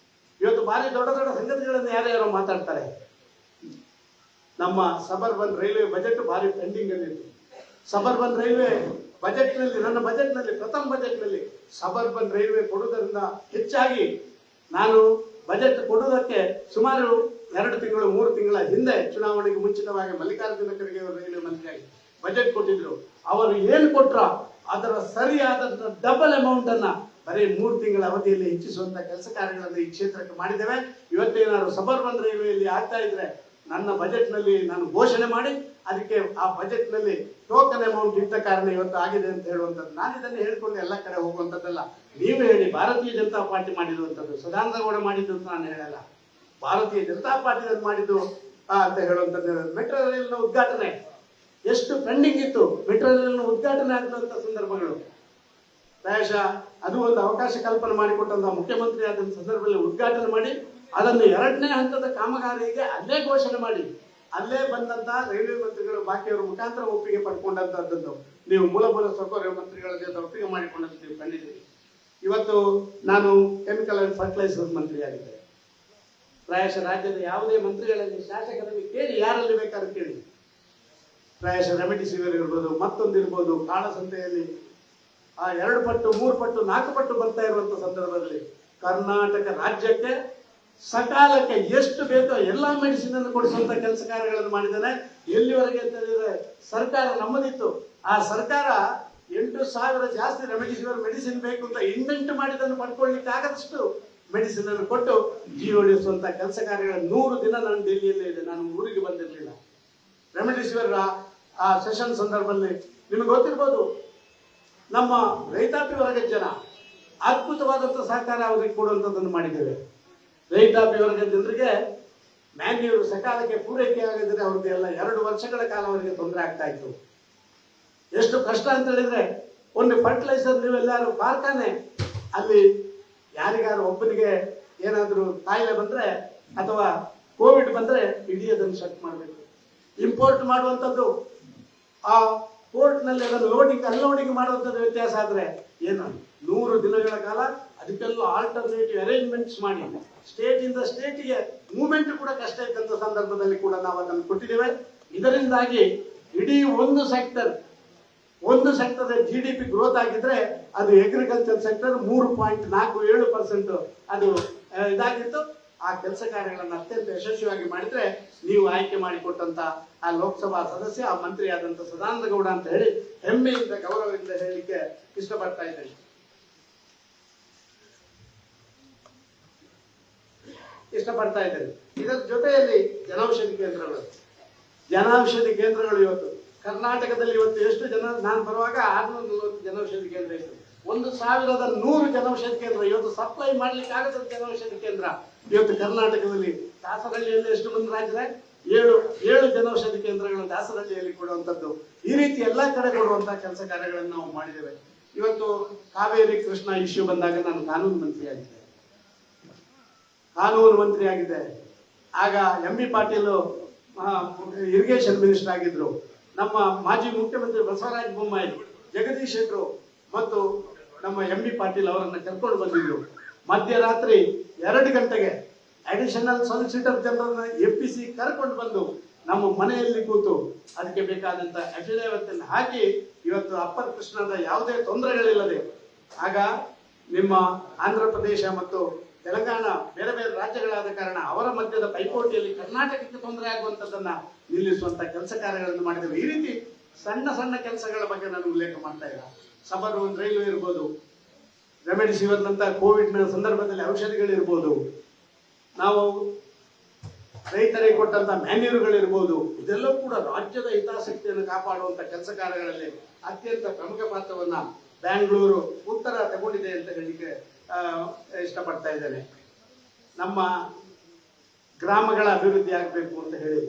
[SPEAKER 1] ಇವತ್ತು ಭಾರಿ ದೊಡ್ಡ ದೊಡ್ಡ ಸಂಗತಿಗಳನ್ನು ಯಾರ್ಯಾರೋ ಮಾತಾಡ್ತಾರೆ. ನಮ್ಮ ಸಬರ್ಬನ್ ರೈಲ್ವೆ ಬಜೆಟ್ ಭಾರಿ ಪೆಂಡಿಂಗ್ ಅಲ್ಲಿತ್ತು. ಸಬರ್ಬನ್ ರೈಲ್ವೆ ಬಜೆಟ್ನಲ್ಲಿ, ನನ್ನ ಬಜೆಟ್ನಲ್ಲಿ, ಪ್ರಥಮ ಬಜೆಟ್ನಲ್ಲಿ ಸಬರ್ಬನ್ ರೈಲ್ವೆ ಕೊಡುವುದರಿಂದ ಹೆಚ್ಚಾಗಿ ನಾನು ಬಜೆಟ್ ಕೊಡುವುದಕ್ಕೆ ಸುಮಾರು 2 ತಿಂಗಳು 3 ತಿಂಗಳ ಹಿಂದೆ ಚುನಾವಣೆಗೆ ಮುಂಚಿತವಾಗಿ ಮಲ್ಲಿಕಾರ್ಜುನ ಖರ್ಗೆ ಅವರು ರೈಲ್ವೆ ಮಂತ್ರಿಯಾಗಿ ಬಜೆಟ್ ಕೊಟ್ಟಿದ್ರು. ಅವರು ಏನು ಕೊಟ್ರ ಅದರ ಸರಿಯಾದ ಡಬಲ್ ಅಮೌಂಟ್ ಅನ್ನ ಬರೀ 3 ತಿಂಗಳ ಅವಧಿಯಲ್ಲಿ ಹೆಚ್ಚಿಸುವಂತ ಕೆಲಸ ಕಾರ್ಯಗಳನ್ನು ಈ ಕ್ಷೇತ್ರಕ್ಕೆ ಮಾಡಿದ್ದೇವೆ. ಇವತ್ತೇನಾದ್ರು ಸಬರ್ಬನ್ ರೈಲ್ವೆಯಲ್ಲಿ ಆಗ್ತಾ ಇದ್ರೆ ನನ್ನ ಬಜೆಟ್ ನಲ್ಲಿ ನಾನು ಘೋಷಣೆ ಮಾಡಿ ಅದಕ್ಕೆ ಆ ಬಜೆಟ್ ನಲ್ಲಿ ಟೋಕನ್ ಅಮೌಂಟ್ ಇದ್ದ ಕಾರಣ ಇವತ್ತು ಆಗಿದೆ ಅಂತ ಹೇಳುವಂಥದ್ದು. ನಾನು ಇದನ್ನು ಹೇಳ್ಕೊಂಡು ಎಲ್ಲ ಕಡೆ ಹೋಗುವಂಥದ್ದಲ್ಲ. ನೀವು ಹೇಳಿ ಭಾರತೀಯ ಜನತಾ ಪಾರ್ಟಿ ಮಾಡಿರುವಂಥದ್ದು, ಸದಾನಂದಗೌಡ ಮಾಡಿದ್ದು ಅಂತ ನಾನು ಹೇಳಲ್ಲ. ಭಾರತೀಯ ಜನತಾ ಪಾರ್ಟಿ ಮಾಡಿದ್ದು ಅಂತ ಹೇಳುವಂಥದ್ದು. ಮೆಟ್ರೋ ರೈಲಿನ ಉದ್ಘಾಟನೆ ಎಷ್ಟು ಪೆಂಡಿಂಗ್ ಇತ್ತು, ಮೆಟ್ರೋ ರೈಲಿನ ಉದ್ಘಾಟನೆ ಆಗಿರುವಂತ ಸಂದರ್ಭಗಳು. ಪ್ರಾಯಶಃ ಅದು ಒಂದು ಅವಕಾಶ ಕಲ್ಪನೆ ಮಾಡಿಕೊಟ್ಟಂತಹ ಮುಖ್ಯಮಂತ್ರಿ ಆದಂತ ಸಂದರ್ಭದಲ್ಲಿ ಉದ್ಘಾಟನೆ ಮಾಡಿ ಅದನ್ನು 2ನೇ ಹಂತದ ಕಾಮಗಾರಿಗೆ ಅಲ್ಲೇ ಘೋಷಣೆ ಮಾಡಿ ಅಲ್ಲೇ ಬಂದಂತ ರೈಲ್ವೆ ಮಂತ್ರಿಗಳು ಬಾಕಿಯವರ ಮುಖಾಂತರ ಒಪ್ಪಿಗೆ ಪಡ್ಕೊಂಡಂತಹದ್ದು ನೀವು ಮೂಲಭೂತ ಸೌಕರ್ಯ ಮಂತ್ರಿಗಳ ಜೊತೆ ಒಪ್ಪಿಗೆ ಮಾಡಿಕೊಂಡಂತ ನೀವು ಕಂಡಿದ್ದೀರಿ. ಇವತ್ತು ನಾನು ಕೆಮಿಕಲ್ ಅಂಡ್ ಫರ್ಟಿಲೈಸರ್ ಮಂತ್ರಿ ಆಗಿದ್ದೆ. ಪ್ರಾಯಶಃ ರಾಜ್ಯದ ಯಾವುದೇ ಮಂತ್ರಿಗಳಲ್ಲಿ ಶಾಸಕರಲ್ಲಿ ಕೇಳಿ, ಯಾರಲ್ಲಿ ಬೇಕಾದ್ರೂ ಕೇಳಿ, ಪ್ರಾಯಶಃ ರೆಮಿಡಿಸಿವಿರ್ ಇರ್ಬೋದು, ಮತ್ತೊಂದಿರ್ಬೋದು, ಕಾಳಸಂತೆಯಲ್ಲಿ 2 ಪಟ್ಟು 3 ಪಟ್ಟು 4 ಪಟ್ಟು ಬರ್ತಾ ಇರುವಂತ ಸಂದರ್ಭದಲ್ಲಿ ಕರ್ನಾಟಕ ರಾಜ್ಯಕ್ಕೆ ಸಕಾಲಕ್ಕೆ ಎಷ್ಟು ಬೇಕೋ ಎಲ್ಲಾ ಮೆಡಿಸಿನ್ ಅನ್ನು ಕೊಡಿಸುವಂತ ಕೆಲಸ ಕಾರ್ಯಗಳನ್ನು ಮಾಡಿದ್ದಾನೆ. ಎಲ್ಲಿವರೆಗೆ ಅಂತ ಹೇಳಿದ್ರೆ ಸರ್ಕಾರ ನಮ್ಮದಿತ್ತು, ಆ ಸರ್ಕಾರ 8,000 ಜಾಸ್ತಿ ರೆಮಿಡಿಸಿವಿರ್ ಮೆಡಿಸಿನ್ ಬೇಕು ಅಂತ ಇನ್ವೆಂಟ್ ಮಾಡಿದನ್ನು ಪಡ್ಕೊಳ್ಳಿಕ್ಕೆ ಆಗದಷ್ಟು ಮೆಡಿಸಿನ್ ಅನ್ನು ಕೊಟ್ಟು ಜೀವ ಉಳಿಸುವಂತ ಕೆಲಸ ಕಾರ್ಯಗಳ 100 ದಿನ ನಾನು ಡೆಲ್ಲಿಯಲ್ಲೇ ಇದೆ, ನಾನು ಊರಿಗೆ ಬಂದಿರಲಿಲ್ಲ. ರೆಮಿಡಿಸಿವಿರ್ ಆ ಸೆಷನ್ ಸಂದರ್ಭದಲ್ಲಿ ನಿಮಗೆ ಗೊತ್ತಿರ್ಬೋದು, ನಮ್ಮ ರೈತಾಪಿ ವರ್ಗದ ಜನ ಅದ್ಭುತವಾದಂತಹ ಸಹಕಾರ ಅವರಿಗೆ ಕೊಡುವಂಥದ್ದನ್ನು ಮಾಡಿದ್ದೇವೆ. ರೈತಾಪಿ ವರ್ಗದ ಜನರಿಗೆ ಮ್ಯಾನ್ಯೂರ್ ಸಕಾಲಕ್ಕೆ ಪೂರೈಕೆ ಆಗಿದ್ರೆ ಅವ್ರಿಗೆ ಎಲ್ಲ 2 ವರ್ಷಗಳ ಕಾಲ ಅವರಿಗೆ ತೊಂದರೆ ಆಗ್ತಾ ಇತ್ತು. ಎಷ್ಟು ಕಷ್ಟ ಅಂತ ಹೇಳಿದ್ರೆ, ಒಂದು ಫರ್ಟಿಲೈಸರ್ ನೀವೆಲ್ಲರೂ ಕಾರ್ಖಾನೆ ಅಲ್ಲಿ ಯಾರಿಗಾರು ಒಬ್ಬನಿಗೆ ಏನಾದರೂ ಕಾಯಿಲೆ ಬಂದ್ರೆ ಅಥವಾ ಕೋವಿಡ್ ಬಂದ್ರೆ ಇಡೀ ಅದನ್ನು ಶಟ್ ಮಾಡಬೇಕು. ಇಂಪೋರ್ಟ್ ಮಾಡುವಂಥದ್ದು ಆ ಪೋರ್ಟ್ ನಲ್ಲಿ ಅದನ್ನು ಲೋಡಿಂಗ್ ಅನ್ಲೋಡಿಂಗ್ ಮಾಡುವಂಥದ್ದು ವ್ಯತ್ಯಾಸ ಆದ್ರೆ ಏನು 100 ದಿನಗಳ ಕಾಲ ಅದಕ್ಕೆಲ್ಲ ಆಲ್ಟರ್ನೇಟಿವ್ ಅರೇಂಜ್ಮೆಂಟ್ಸ್ ಮಾಡಿ ಸ್ಟೇಟ್ ಇಂದ ಸ್ಟೇಟ್ಗೆ ಮೂವ್ಮೆಂಟ್ ಕೂಡ ಕಷ್ಟ ಇದ್ದಂತ ಸಂದರ್ಭದಲ್ಲಿ ಕೂಡ ನಾವು ಅದನ್ನು ಕೊಟ್ಟಿದ್ದೇವೆ. ಇದರಿಂದಾಗಿ ಇಡೀ ಒಂದು ಸೆಕ್ಟರ್ GDP ಗ್ರೋತ್ ಆಗಿದ್ರೆ ಅದು ಅಗ್ರಿಕಲ್ಚರ್ ಸೆಕ್ಟರ್ 3.47% ಅದು ಇದಾಗಿತ್ತು. ಆ ಕೆಲಸ ಕಾರ್ಯಗಳನ್ನು ಅತ್ಯಂತ ಯಶಸ್ವಿಯಾಗಿ ಮಾಡಿದ್ರೆ ನೀವು ಆಯ್ಕೆ ಮಾಡಿಕೊಟ್ಟಂತ ಆ ಲೋಕಸಭಾ ಸದಸ್ಯ, ಆ ಮಂತ್ರಿ ಆದಂತ ಸದಾನಂದ ಗೌಡ ಅಂತ ಹೇಳಿ ಹೆಮ್ಮೆಯಿಂದ ಗೌರವದಿಂದ ಹೇಳಲಿಕ್ಕೆ ಇಷ್ಟಪಡ್ತಾ ಇದ್ದೇನೆ. ಇದರ ಜೊತೆಯಲ್ಲಿ ಜನೌಷಧಿ ಕೇಂದ್ರಗಳು ಇವತ್ತು ಕರ್ನಾಟಕದಲ್ಲಿ ಇವತ್ತು ಎಷ್ಟು ಜನ, ನಾನು ಬರುವಾಗ 640 ಜನೌಷಧಿ ಕೇಂದ್ರ ಇತ್ತು. 1,100 ಜನೌಷಧಿ ಕೇಂದ್ರ ಇವತ್ತು ಸಪ್ಲೈ ಮಾಡ್ಲಿಕ್ಕೆ ಆಗದ ಜನೌಷಧಿ ಕೇಂದ್ರ ಇವತ್ತು ಕರ್ನಾಟಕದಲ್ಲಿ. ದಾಸರಹಳ್ಳಿಯಲ್ಲಿ ಎಷ್ಟು ಮಂದಿ ರಾಜ್ಯದ 7 ಜನೌಷಧಿ ಕೇಂದ್ರಗಳು ದಾಸರಹಳ್ಳಿಯಲ್ಲಿ ಕೊಡುವಂಥದ್ದು. ಈ ರೀತಿ ಎಲ್ಲಾ ಕಡೆ ಕೊಡುವಂತಹ ಕೆಲಸ ಕಾರ್ಯಗಳನ್ನು ನಾವು ಮಾಡಿದ್ದೇವೆ. ಇವತ್ತು ಕಾವೇರಿ ಕೃಷ್ಣ ಇಶ್ಯೂ ಬಂದಾಗ ನಾನು ಕಾನೂನು ಮಂತ್ರಿ ಆಗಿದ್ದೆ. ಆಗ MB ಪಾಟೀಲ್ ಇರಿಗೇಷನ್ ಮಿನಿಸ್ಟರ್ ಆಗಿದ್ರು. ನಮ್ಮ ಮಾಜಿ ಮುಖ್ಯಮಂತ್ರಿ ಬಸವರಾಜ ಬೊಮ್ಮಾಯಿ, ಜಗದೀಶ್ ಶೆಟ್ಟರು ಮತ್ತು ನಮ್ಮ MB ಪಾಟೀಲ್ ಅವರನ್ನ ಕರ್ಕೊಂಡು ಬಂದಿದ್ರು. ಮಧ್ಯರಾತ್ರಿ 2 ಗಂಟೆಗೆ ಅಡಿಷನಲ್ ಸಾಲಿಸಿಟರ್ ಜನರಲ್ FPC ಕರ್ಕೊಂಡು ಬಂದು ನಮ್ಮ ಮನೆಯಲ್ಲಿ ಕೂತು ಅದಕ್ಕೆ ಬೇಕಾದಂತ ಅಫಿಡೇವಿಟ್ ಅನ್ನು ಹಾಕಿ ಇವತ್ತು ಅಪ್ಪರ್ ಕೃಷ್ಣದ ಯಾವುದೇ ತೊಂದರೆಗಳಿಲ್ಲದೆ, ಆಗ ನಿಮ್ಮ ಆಂಧ್ರ ಪ್ರದೇಶ ಮತ್ತು ತೆಲಂಗಾಣ ಬೇರೆ ಬೇರೆ ರಾಜ್ಯಗಳಾದ ಕಾರಣ ಅವರ ಮಧ್ಯದ ಪೈಪೋಟಿಯಲ್ಲಿ ಕರ್ನಾಟಕಕ್ಕೆ ತೊಂದರೆ ಆಗುವಂತದ್ದನ್ನ ನಿಲ್ಲಿಸುವಂತ ಕೆಲಸ ಕಾರ್ಯಗಳನ್ನು ಮಾಡಿದ್ದೇವೆ. ಈ ರೀತಿ ಸಣ್ಣ ಸಣ್ಣ ಕೆಲಸಗಳ ಬಗ್ಗೆ ನಾನು ಉಲ್ಲೇಖ ಮಾಡ್ತಾ ಇಲ್ಲ. ಸಬರ್ಬನ್ ರೈಲ್ವೆ ಇರ್ಬೋದು, ರೆಮಿಡಿಸಿವಿರ್ ನಂತ ಕೋವಿಡ್ ನ ಸಂದರ್ಭದಲ್ಲಿ ಔಷಧಿಗಳಿರ್ಬೋದು, ನಾವು ರೈತರಿಗೆ ಕೊಟ್ಟಂತ ಮ್ಯಾನ್ಯೂರ್ಗಳಿರ್ಬೋದು, ಇದೆಲ್ಲವೂ ಕೂಡ ರಾಜ್ಯದ ಹಿತಾಸಕ್ತಿಯನ್ನು ಕಾಪಾಡುವಂತ ಕೆಲಸ ಕಾರ್ಯಗಳಲ್ಲಿ ಅತ್ಯಂತ ಪ್ರಮುಖ ಪಾತ್ರವನ್ನ ಬ್ಯಾಂಗ್ಳೂರು ಉತ್ತರ ತಗೊಂಡಿದೆ ಅಂತ ಹೇಳಿಕ್ಕೆ ಇಷ್ಟಪಡ್ತಾ ಇದ್ದೇನೆ. ನಮ್ಮ ಗ್ರಾಮಗಳ ಅಭಿವೃದ್ಧಿ ಆಗ್ಬೇಕು ಅಂತ ಹೇಳಿ,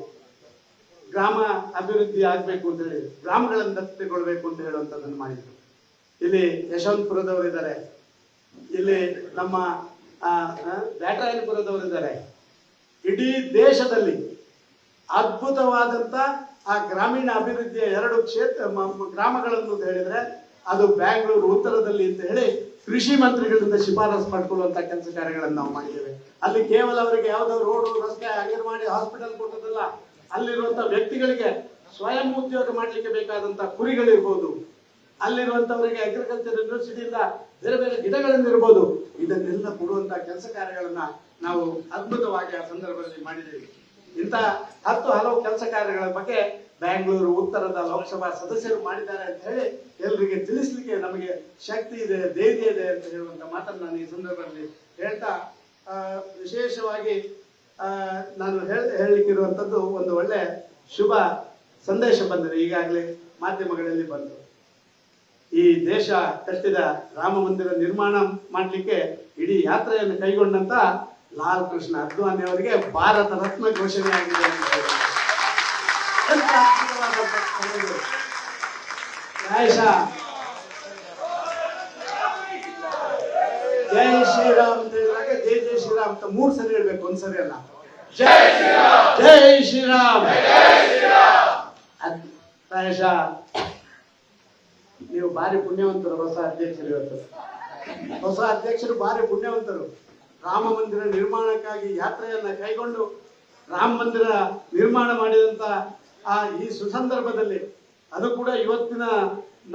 [SPEAKER 1] ಗ್ರಾಮಗಳನ್ನು ದತ್ತತೆಗೊಳ್ಬೇಕು ಅಂತ ಹೇಳುವಂತದನ್ನು ಮಾಡಿದ್ರು. ಇಲ್ಲಿ ಯಶವಂತಪುರದವರಿದ್ದಾರೆ, ಇಲ್ಲಿ ನಮ್ಮ ಬ್ಯಾಟರಾಯನಪುರದವರಿದ್ದಾರೆ. ಇಡೀ ದೇಶದಲ್ಲಿ ಅದ್ಭುತವಾದಂತ ಆ ಗ್ರಾಮೀಣ ಅಭಿವೃದ್ಧಿಯ 2 ಗ್ರಾಮಗಳನ್ನು ಅಂತ ಹೇಳಿದ್ರೆ ಅದು ಬ್ಯಾಂಗ್ಳೂರು ಉತ್ತರದಲ್ಲಿ ಅಂತ ಹೇಳಿ ಕೃಷಿ ಮಂತ್ರಿಗಳಿಂದ ಶಿಫಾರಸು ಪಡ್ಕೊಳ್ಳುವಂತ ಕೆಲಸ ಕಾರ್ಯಗಳನ್ನು ನಾವು ಮಾಡಿದ್ದೇವೆ. ಅಲ್ಲಿ ಕೇವಲ ಅವರಿಗೆ ಯಾವುದೋ ರೋಡ್, ರಸ್ತೆ, ಅಂಗನವಾಡಿ, ಹಾಸ್ಪಿಟಲ್ ಕೊಟ್ಟದಲ್ಲ, ಅಲ್ಲಿರುವಂತ ವ್ಯಕ್ತಿಗಳಿಗೆ ಸ್ವಯಂ ಉದ್ಯೋಗ ಮಾಡ್ಲಿಕ್ಕೆ ಬೇಕಾದಂತ ಕುರಿಗಳಿರ್ಬೋದು, ಅಲ್ಲಿರುವಂತವರಿಗೆ ಅಗ್ರಿಕಲ್ಚರ್ ಯೂನಿವರ್ಸಿಟಿಯಿಂದ ಬೇರೆ ಬೇರೆ ಗಿಡಗಳಿರ್ಬೋದು, ಇದನ್ನೆಲ್ಲ ಕೊಡುವಂತ ಕೆಲಸ ಕಾರ್ಯಗಳನ್ನ ನಾವು ಅದ್ಭುತವಾಗಿ ಆ ಸಂದರ್ಭದಲ್ಲಿ ಮಾಡಿದ್ದೇವೆ. ಇಂಥ 10 ಹಲವು ಕೆಲಸ ಕಾರ್ಯಗಳ ಬಗ್ಗೆ ಬ್ಯಾಂಗ್ಳೂರು ಉತ್ತರದ ಲೋಕಸಭಾ ಸದಸ್ಯರು ಮಾಡಿದ್ದಾರೆ ಅಂತ ಹೇಳಿ ಎಲ್ಲರಿಗೆ ತಿಳಿಸ್ಲಿಕ್ಕೆ ನಮಗೆ ಶಕ್ತಿ ಇದೆ, ಧೈರ್ಯ ಇದೆ ಅಂತ ಹೇಳುವಂತ ಮಾತನ್ನು ನಾನು ಈ ಸಂದರ್ಭದಲ್ಲಿ ಹೇಳ್ತಾ, ವಿಶೇಷವಾಗಿ ನಾನು ಹೇಳಲಿಕ್ಕಿರುವಂತದ್ದು ಒಂದು ಒಳ್ಳೆ ಶುಭ ಸಂದೇಶ ಬಂದಿದೆ. ಈಗಾಗಲೇ ಮಾಧ್ಯಮಗಳಲ್ಲಿ ಬಂತು. ಈ ದೇಶ ಕಟ್ಟಿದ ರಾಮ ಮಂದಿರ ನಿರ್ಮಾಣ ಮಾಡಲಿಕ್ಕೆ ಇಡೀ ಯಾತ್ರೆಯನ್ನು ಕೈಗೊಂಡಂತ ಲಾಲ್ ಕೃಷ್ಣ ಅದ್ವಾನಿ ಅವರಿಗೆ ಭಾರತ ರತ್ನ ಘೋಷಣೆ ಆಗಿದೆ ಅಂತ ಹೇಳಿ. ಎಂತ ಅದ್ಭುತವಾದಂತ ಕ್ಷಣಗಳು. ಪ್ರಾಯಶಃ ಜೈ ಶ್ರೀರಾಮ್ ಅಂತ ಹೇಳಿದಾಗ ಜೈ ಜೈ ಶ್ರೀರಾಮ್ ಅಂತ 3 ಸರಿ ಹೇಳ್ಬೇಕು, ಒಂದ್ಸರಿ ಅಲ್ಲ. ಜೈ ಶ್ರೀರಾಮ್. ಪ್ರಾಯಶಃ ನೀವು ಭಾರಿ ಪುಣ್ಯವಂತರು. ಹೊಸ ಅಧ್ಯಕ್ಷರು ಇವತ್ತು ಹೊಸ ಅಧ್ಯಕ್ಷರು ಭಾರಿ ಪುಣ್ಯವಂತರು. ರಾಮ ಮಂದಿರ ನಿರ್ಮಾಣಕ್ಕಾಗಿ ಯಾತ್ರೆಯನ್ನ ಕೈಗೊಂಡು ರಾಮ ಮಂದಿರ ನಿರ್ಮಾಣ ಮಾಡಿದಂತ ಈ ಸುಸಂದರ್ಭದಲ್ಲಿ, ಅದು ಕೂಡ ಇವತ್ತಿನ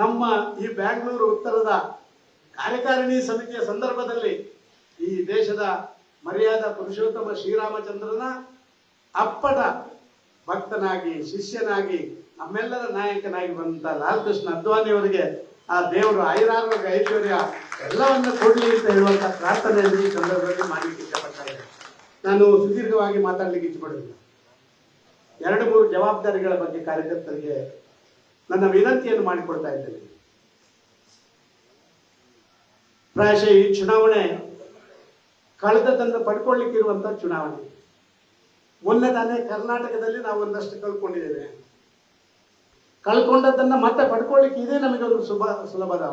[SPEAKER 1] ನಮ್ಮ ಈ ಬ್ಯಾಂಗ್ಳೂರು ಉತ್ತರದ ಕಾರ್ಯಕಾರಿಣಿ ಸಮಿತಿಯ ಸಂದರ್ಭದಲ್ಲಿ ಈ ದೇಶದ ಮರ್ಯಾದಾ ಪುರುಷೋತ್ತಮ ಶ್ರೀರಾಮಚಂದ್ರನ ಅಪ್ಪಟ ಭಕ್ತನಾಗಿ ಶಿಷ್ಯನಾಗಿ ನಮ್ಮೆಲ್ಲರ ನಾಯಕನಾಗಿ ಬಂದಂತ ಲಾಲ್ ಕೃಷ್ಣ ಅದ್ವಾನಿ ಅವರಿಗೆ ಆ ದೇವರು ಆಯುರಾರೋಗ್ಯ ಐಶ್ವರ್ಯ ಎಲ್ಲವನ್ನು ಕೊಡ್ಲಿ ಅಂತ ಹೇಳುವಂತ ಪ್ರಾರ್ಥನೆಯಲ್ಲಿ ಈ ಸಂದರ್ಭದಲ್ಲಿ ಮಾಡಲಿಕ್ಕೆ ಇಷ್ಟಪಡ್ತಾ ಇದ್ದೇನೆ. ನಾನು ಸುದೀರ್ಘವಾಗಿ ಮಾತಾಡ್ಲಿಕ್ಕೆ ಇಷ್ಟಪಡುವುದಿಲ್ಲ. 2-3 ಜವಾಬ್ದಾರಿಗಳ ಬಗ್ಗೆ ಕಾರ್ಯಕರ್ತರಿಗೆ ನನ್ನ ವಿನಂತಿಯನ್ನು ಮಾಡಿಕೊಡ್ತಾ ಇದ್ದೇನೆ. ಪ್ರಾಯಶಃ ಈ ಚುನಾವಣೆ ಕಳೆದದನ್ನು ಪಡ್ಕೊಳ್ಳಿಕ್ಕಿರುವಂತ ಚುನಾವಣೆ. ಮೊನ್ನೆ ತಾನೇ ಕರ್ನಾಟಕದಲ್ಲಿ ನಾವು ಒಂದಷ್ಟು ಕಳ್ಕೊಂಡಿದ್ದೇವೆ. ಕಳ್ಕೊಂಡದ್ದನ್ನ ಮತ್ತೆ ಪಡ್ಕೊಳ್ಳಿಕ್ಕೆ ಇದೇ ನಮಗೆ ಒಂದು ಸುಲಭದ.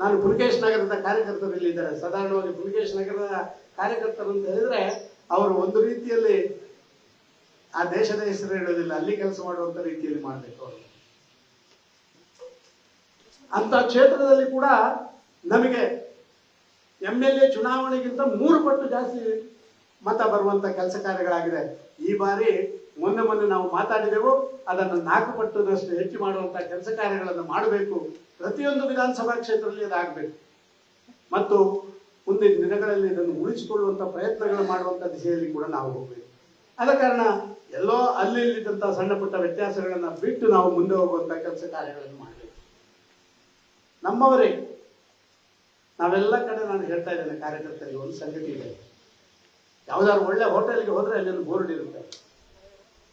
[SPEAKER 1] ನಾನು ಪುಲಕೇಶ್ ನಗರದ ಕಾರ್ಯಕರ್ತರು ಇಲ್ಲಿ ಇದ್ದಾರೆ. ಸಾಧಾರಣವಾಗಿ ಪುಲಕೇಶ್ ನಗರದ ಕಾರ್ಯಕರ್ತರು ಅಂತ ಹೇಳಿದ್ರೆ ಅವರು ಒಂದು ರೀತಿಯಲ್ಲಿ ಆ ದೇಶದ ಹೆಸರು ಹೇಳೋದಿಲ್ಲ, ಅಲ್ಲಿ ಕೆಲಸ ಮಾಡುವಂತ ರೀತಿಯಲ್ಲಿ ಮಾಡಬೇಕು ಅವರು. ಅಂತ ಕ್ಷೇತ್ರದಲ್ಲಿ ಕೂಡ ನಮಗೆ MLA ಚುನಾವಣೆಗಿಂತ 3 ಪಟ್ಟು ಜಾಸ್ತಿ ಮತ ಬರುವಂತ ಕೆಲಸ ಕಾರ್ಯಗಳಾಗಿದೆ. ಈ ಬಾರಿ ಮೊನ್ನೆ ನಾವು ಮಾತಾಡಿದೆವು, ಅದನ್ನು 4 ಪಟ್ಟುದಷ್ಟು ಹೆಚ್ಚು ಮಾಡುವಂತಹ ಕೆಲಸ ಕಾರ್ಯಗಳನ್ನು ಮಾಡಬೇಕು. ಪ್ರತಿಯೊಂದು ವಿಧಾನಸಭಾ ಕ್ಷೇತ್ರದಲ್ಲಿ ಅದಾಗಬೇಕು ಮತ್ತು ಮುಂದಿನ ದಿನಗಳಲ್ಲಿ ಇದನ್ನು ಉಳಿಸಿಕೊಳ್ಳುವಂತ ಪ್ರಯತ್ನಗಳು ಮಾಡುವಂತ ದಿಸೆಯಲ್ಲಿ ಕೂಡ ನಾವು ಹೋಗಬೇಕು. ಆದ ಕಾರಣ ಎಲ್ಲೋ ಅಲ್ಲಿ ಇಲ್ಲಿದ್ದಂತಹ ಸಣ್ಣ ಪುಟ್ಟ ವ್ಯತ್ಯಾಸಗಳನ್ನ ಬಿಟ್ಟು ನಾವು ಮುಂದೆ ಹೋಗುವಂತ ಕೆಲಸ ಕಾರ್ಯಗಳನ್ನು ಮಾಡಬೇಕು. ನಮ್ಮವರೇ ನಾವೆಲ್ಲ ಕಡೆ ನಾನು ಹೇಳ್ತಾ ಇದ್ದೇನೆ ಕಾರ್ಯಕರ್ತರಿಗೆ ಒಂದು ಸಂಗತಿ ಇದೆ. ಯಾವ್ದಾದ್ರು ಒಳ್ಳೆ ಹೋಟೆಲ್ಗೆ ಹೋದ್ರೆ ಅಲ್ಲಿ ಒಂದು ಬೋರ್ಡ್ ಇರುತ್ತೆ.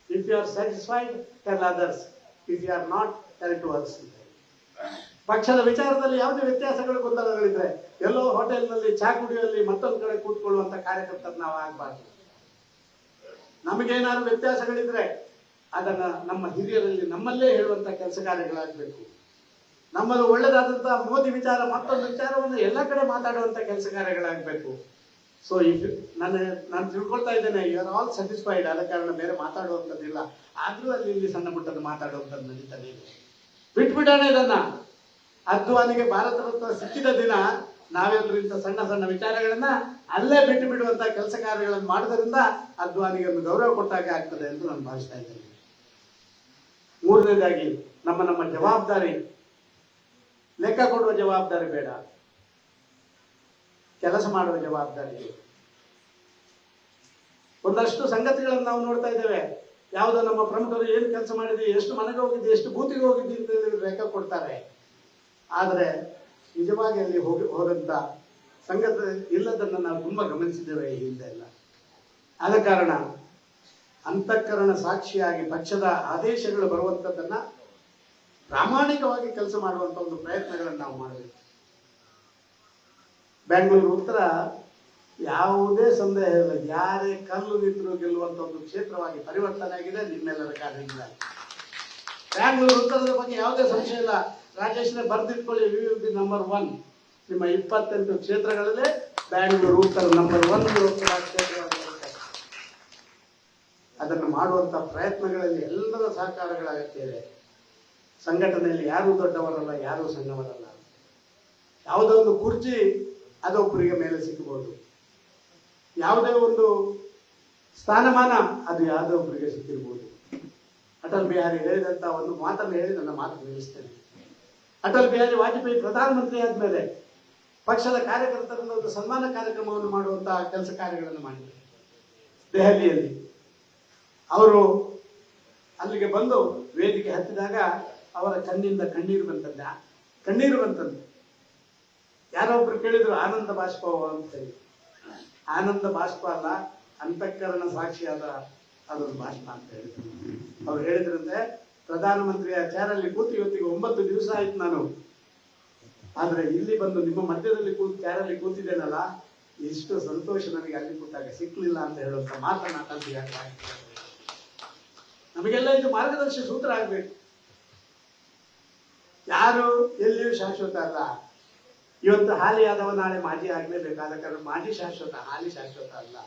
[SPEAKER 1] If you are satisfied tell others, if you are not tell to us. ಪಕ್ಷದ ವಿಚಾರದಲ್ಲಿ ಯಾವುದೇ ವ್ಯತ್ಯಾಸಗಳು ಗೊಂದಲಗಳಿದ್ರೆ ಎಲ್ಲೋ ಹೋಟೆಲ್ನಲ್ಲಿ ಚಾ ಕುಡಿಯುವಲ್ಲಿ ಮತ್ತೊಂದು ಕಡೆ ಕೂತ್ಕೊಳ್ಳುವಂತ ಕಾರ್ಯಕರ್ತರು ನಾವು ಆಗಬಾರ್ದು. ನಮಗೇನಾದ್ರು ವ್ಯತ್ಯಾಸಗಳಿದ್ರೆ ಅದನ್ನ ನಮ್ಮ ಹಿರಿಯರಲ್ಲಿ ನಮ್ಮಲ್ಲೇ ಹೇಳುವಂತ ಕೆಲಸ ಕಾರ್ಯಗಳಾಗಬೇಕು. ನಮ್ಮದು ಒಳ್ಳೆದಾದಂತಹ ಮೋದಿ ವಿಚಾರ ಮತ್ತೊಂದು ವಿಚಾರವನ್ನು ಎಲ್ಲ ಕಡೆ ಮಾತಾಡುವಂತ ಕೆಲಸ ಕಾರ್ಯಗಳಾಗಬೇಕು. ಸೊ ನಾನು ತಿಳ್ಕೊಳ್ತಾ ಇದ್ದೇನೆ, ಯು ಆರ್ ಆಲ್ ಸ್ಯಾಟಿಸ್ಫೈಡ್. ಆದ ಕಾರಣ ಬೇರೆ ಮಾತಾಡುವಂಥದ್ದಿಲ್ಲ. ಆದ್ರೂ ಅಲ್ಲಿ ಇಲ್ಲಿ ಸಣ್ಣ ಪುಟ್ಟದ್ದು ಮಾತಾಡುವಂಥದ್ದು ನಡೀತಾನೆ ಇದೆ. ಬಿಟ್ಬಿಡೋಣ ಇದನ್ನ. ಅದ್ವಾನಿಗೆ ಭಾರತ ರತ್ನ ಸಿಕ್ಕಿದ ದಿನ ನಾವೆಲ್ಲರೂ ಇಂಥ ಸಣ್ಣ ಸಣ್ಣ ವಿಚಾರಗಳನ್ನ ಅಲ್ಲೇ ಬಿಟ್ಟು ಬಿಡುವಂತ ಕೆಲಸ ಕಾರ್ಯಗಳನ್ನು ಮಾಡೋದ್ರಿಂದ ಅದ್ವಾನಿಗೆ ಒಂದು ಗೌರವ ಕೊಟ್ಟಾಗ ಆಗ್ತದೆ ಎಂದು ನಾನು ಭಾವಿಸ್ತಾ ಇದ್ದೇನೆ. 3ನೇದಾಗಿ ನಮ್ಮ ಜವಾಬ್ದಾರಿ ಲೆಕ್ಕ ಕೊಡುವ ಜವಾಬ್ದಾರಿ ಬೇಡ, ಕೆಲಸ ಮಾಡುವ ಜವಾಬ್ದಾರಿ. ಒಂದಷ್ಟು ಸಂಗತಿಗಳನ್ನು ನಾವು ನೋಡ್ತಾ ಇದ್ದೇವೆ. ಯಾವುದೋ ನಮ್ಮ ಪ್ರಮುಖರು ಏನು ಕೆಲಸ ಮಾಡಿದ್ವಿ, ಎಷ್ಟು ಮನೆಗೆ ಹೋಗಿದ್ವಿ, ಎಷ್ಟು ಬೂತಿಗೆ ಹೋಗಿದ್ವಿ ಅಂತ ಲೆಕ್ಕ ಕೊಡ್ತಾರೆ. ಆದರೆ ನಿಜವಾಗಿ ಅಲ್ಲಿ ಹೋದಂತ ಸಂಗತಿ ಇಲ್ಲದನ್ನು ನಾವು ತುಂಬಾ ಗಮನಿಸಿದ್ದೇವೆ ಈ ಹಿಂದೆ ಎಲ್ಲ. ಆದ ಕಾರಣ ಅಂತಃಕರಣ ಸಾಕ್ಷಿಯಾಗಿ ಪಕ್ಷದ ಆದೇಶಗಳು ಬರುವಂತದ್ದನ್ನ ಪ್ರಾಮಾಣಿಕವಾಗಿ ಕೆಲಸ ಮಾಡುವಂತ ಒಂದು ಪ್ರಯತ್ನಗಳನ್ನು ನಾವು ಮಾಡಬೇಕು. ಬೆಂಗಳೂರು ಉತ್ತರ ಯಾವುದೇ ಸಂದೇಹ ಇಲ್ಲ, ಯಾರೇ ಕಲ್ಲು ನಿಂತರೂ ಗೆಲ್ಲುವಂತ ಒಂದು ಕ್ಷೇತ್ರವಾಗಿ ಪರಿವರ್ತನೆ ಆಗಿದೆ ನಿಮ್ಮೆಲ್ಲರ ಕಾರ್ಯದಿಂದ. ಬೆಂಗಳೂರು ಉತ್ತರದ ಬಗ್ಗೆ ಯಾವುದೇ ಸಂಶಯ ಇಲ್ಲ. ರಾಜೇಶ್ನೇ ಬರೆದಿಟ್ಕೊಳ್ಳಿ, ವಿ ವಿಲ್ ಬಿ ನಂಬರ್ 1. ನಿಮ್ಮ 28 ಕ್ಷೇತ್ರಗಳಲ್ಲೇ ಬೆಂಗಳೂರು ಉತ್ತರ ನಂಬರ್ 1 ಲೋಕಸಭಾ ಕ್ಷೇತ್ರವಾಗಿರುತ್ತೆ. ಅದನ್ನು ಮಾಡುವಂತ ಪ್ರಯತ್ನಗಳಲ್ಲಿ ಎಲ್ಲರ ಸಹಕಾರಗಳ ಅಗತ್ಯ ಇದೆ. ಸಂಘಟನೆಯಲ್ಲಿ ಯಾರೂ ದೊಡ್ಡವರಲ್ಲ, ಯಾರೂ ಸಣ್ಣವರಲ್ಲ. ಯಾವುದೋ ಒಂದು ಕುರ್ಚಿ ಅದೊಬ್ಬರಿಗೆ ಮೇಲೆ ಸಿಕ್ಕಬಹುದು, ಯಾವುದೇ ಒಂದು ಸ್ಥಾನಮಾನ ಅದು ಯಾವುದೋ ಒಬ್ಬರಿಗೆ ಸಿಕ್ಕಿರ್ಬೋದು. ಅಟಲ್ ಬಿಹಾರಿ ಹೇಳಿದಂತ ಒಂದು ಮಾತನ್ನು ಹೇಳಿ ನನ್ನ ಮಾತು ನಿಲ್ಲಿಸ್ತೇನೆ. ಅಟಲ್ ಬಿಹಾರಿ ವಾಜಪೇಯಿ ಪ್ರಧಾನಮಂತ್ರಿ ಆದ್ಮೇಲೆ ಪಕ್ಷದ ಕಾರ್ಯಕರ್ತರಿಂದ ಒಂದು ಸನ್ಮಾನ ಕಾರ್ಯಕ್ರಮವನ್ನು ಮಾಡುವಂತಹ ಕೆಲಸ ಕಾರ್ಯಗಳನ್ನು ಮಾಡಿದರು ದೆಹಲಿಯಲ್ಲಿ. ಅವರು ಅಲ್ಲಿಗೆ ಬಂದು ವೇದಿಕೆ ಹತ್ತಿದಾಗ ಅವರ ಕಣ್ಣಿಂದ ಕಣ್ಣೀರು ಬಂತಂತೆ. ಯಾರೋ ಒಬ್ರು ಕೇಳಿದ್ರು ಆನಂದ ಬಾಷ್ಪ ಅಂತ ಹೇಳಿ. ಆನಂದ ಬಾಷ್ಪ ಅಲ್ಲ, ಅಂತಃಕರಣ ಸಾಕ್ಷಿಯಾದ ಅದೊಂದು ಬಾಷ್ಪ ಅಂತ ಹೇಳಿದ್ರು. ಅವ್ರು ಹೇಳಿದ್ರಂತೆ, ಪ್ರಧಾನಮಂತ್ರಿಯ ಚೇರಲ್ಲಿ ಕೂತು ಇವತ್ತಿಗೆ 9 ದಿವಸ ಆಯ್ತು ನಾನು, ಆದ್ರೆ ಇಲ್ಲಿ ಬಂದು ನಿಮ್ಮ ಮಧ್ಯದಲ್ಲಿ ಚೇರಲ್ಲಿ ಕೂತಿದ್ದೇನಲ್ಲ, ಇಷ್ಟು ಸಂತೋಷ ನನಗೆ ಅಲ್ಲಿ ಕೂತಾಗ ಸಿಕ್ಲಿಲ್ಲ ಅಂತ ಹೇಳುವಂತ ಮಾತನ್ನ ತಂದೆ ನಮಗೆಲ್ಲ ಇದು ಮಾರ್ಗದರ್ಶಿ ಸೂತ್ರ ಆಗ್ಬೇಕು. ಯಾರು ಎಲ್ಲಿಯೂ ಶಾಶ್ವತ ಅಲ್ಲ. ಇವತ್ತು ಹಾಲಿ ಆದವ ನಾಳೆ ಮಾಜಿ ಆಗ್ಲೇಬೇಕಾದ ಕಾರಣ ಮಾಜಿ ಶಾಶ್ವತ, ಹಾಲಿ ಶಾಶ್ವತ ಅಲ್ಲ.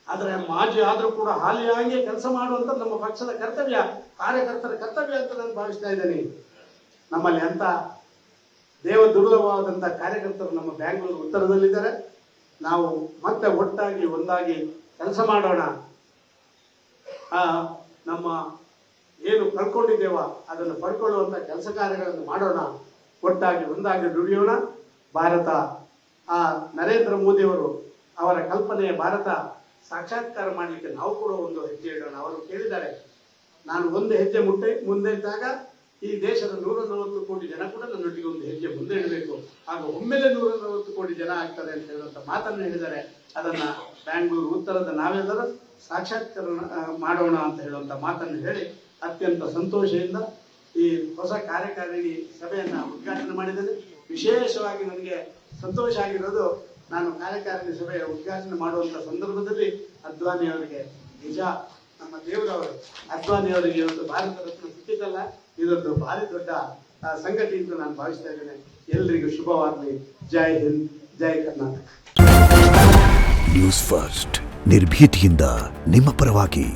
[SPEAKER 1] ಆದ್ರೆ ಮಾಜಿ ಆದ್ರೂ ಕೂಡ ಹಾಲಿಯಾಗಿ ಕೆಲಸ ಮಾಡುವಂತ ನಮ್ಮ ಪಕ್ಷದ ಕರ್ತವ್ಯ, ಕಾರ್ಯಕರ್ತರ ಕರ್ತವ್ಯ ಅಂತ ನಾನು ಭಾವಿಸ್ತಾ ಇದ್ದೇನೆ. ನಮ್ಮಲ್ಲಿ ಅಂತ ದೇವ ದುರ್ಲಭವಾದಂತಹ ಕಾರ್ಯಕರ್ತರು ನಮ್ಮ ಬ್ಯಾಂಗ್ಳೂರು ಉತ್ತರದಲ್ಲಿದ್ದಾರೆ. ನಾವು ಮತ್ತೆ ಒಟ್ಟಾಗಿ ಒಂದಾಗಿ ಕೆಲಸ ಮಾಡೋಣ. ನಮ್ಮ ಏನು ಕಳ್ಕೊಂಡಿದ್ದೇವ ಅದನ್ನು ಪಡ್ಕೊಳ್ಳುವಂತ ಕೆಲಸ ಕಾರ್ಯಗಳನ್ನು ಮಾಡೋಣ. ಒಟ್ಟಾಗಿ ಒಂದಾಗಿ ದುಡಿಯೋಣ. ಭಾರತ ನರೇಂದ್ರ ಮೋದಿಯವರು ಅವರ ಕಲ್ಪನೆಯ ಭಾರತ ಸಾಕ್ಷಾತ್ಕಾರ ಮಾಡಲಿಕ್ಕೆ ನಾವು ಕೂಡ ಒಂದು ಹೆಜ್ಜೆ ಇಡೋಣ. ಅವರು ಕೇಳಿದ್ದಾರೆ, ನಾನು ಒಂದು ಹೆಜ್ಜೆ ಮುಂದೆ ಇದ್ದಾಗ ಈ ದೇಶದ 140 ಕೋಟಿ ಜನ ಕೂಡ ನನ್ನೊಟ್ಟಿಗೆ ಒಂದು ಹೆಜ್ಜೆ ಮುಂದೆ ಇಡಬೇಕು, ಆಗ ಒಮ್ಮೆಲೆ 140 ಕೋಟಿ ಜನ ಆಗ್ತಾರೆ ಅಂತ ಹೇಳುವಂತ ಮಾತನ್ನು ಹೇಳಿದ್ದಾರೆ. ಅದನ್ನ ಬ್ಯಾಂಗ್ಳೂರು ಉತ್ತರದ ನಾವೆಲ್ಲರೂ ಸಾಕ್ಷಾತ್ಕಾರ ಮಾಡೋಣ ಅಂತ ಹೇಳುವಂತ ಮಾತನ್ನು ಹೇಳಿ ಅತ್ಯಂತ ಸಂತೋಷದಿಂದ ಈ ಹೊಸ ಕಾರ್ಯಕಾರಿಣಿ ಸಭೆಯನ್ನ ಉದ್ಘಾಟನೆ ಮಾಡಿದ್ದೇನೆ. ವಿಶೇಷವಾಗಿ ನನಗೆ ಸಂತೋಷ ಆಗಿರೋದು, ನಾನು ಕಾರ್ಯಕಾರಿಣಿ ಸಭೆಯ ಉದ್ಘಾಟನೆ ಮಾಡುವಂತ ಸಂದರ್ಭದಲ್ಲಿ ಅದ್ವಾನಿ ಅವರಿಗೆ, ನಿಜ ನಮ್ಮ ದೇವರವರು ಅದ್ವಾನಿ ಅವರಿಗೆ ಇವತ್ತು ಭಾರತ ರತ್ನ ಸಿಕ್ಕಿದ್ದಲ್ಲ, ಇದೊಂದು ಭಾರಿ ದೊಡ್ಡ ಸಂಗತಿ ಅಂತ ನಾನು ಭಾವಿಸ್ತಾ ಇದ್ದೇನೆ. ಎಲ್ಲರಿಗೂ ಶುಭವಾಗಲಿ. ಜೈ ಹಿಂದ್, ಜೈ ಕರ್ನಾಟಕ.
[SPEAKER 2] ನ್ಯೂಸ್ ಫಸ್ಟ್ ನಿರ್ಭೀತಿಯಿಂದ ನಿಮ್ಮ ಪರವಾಗಿ.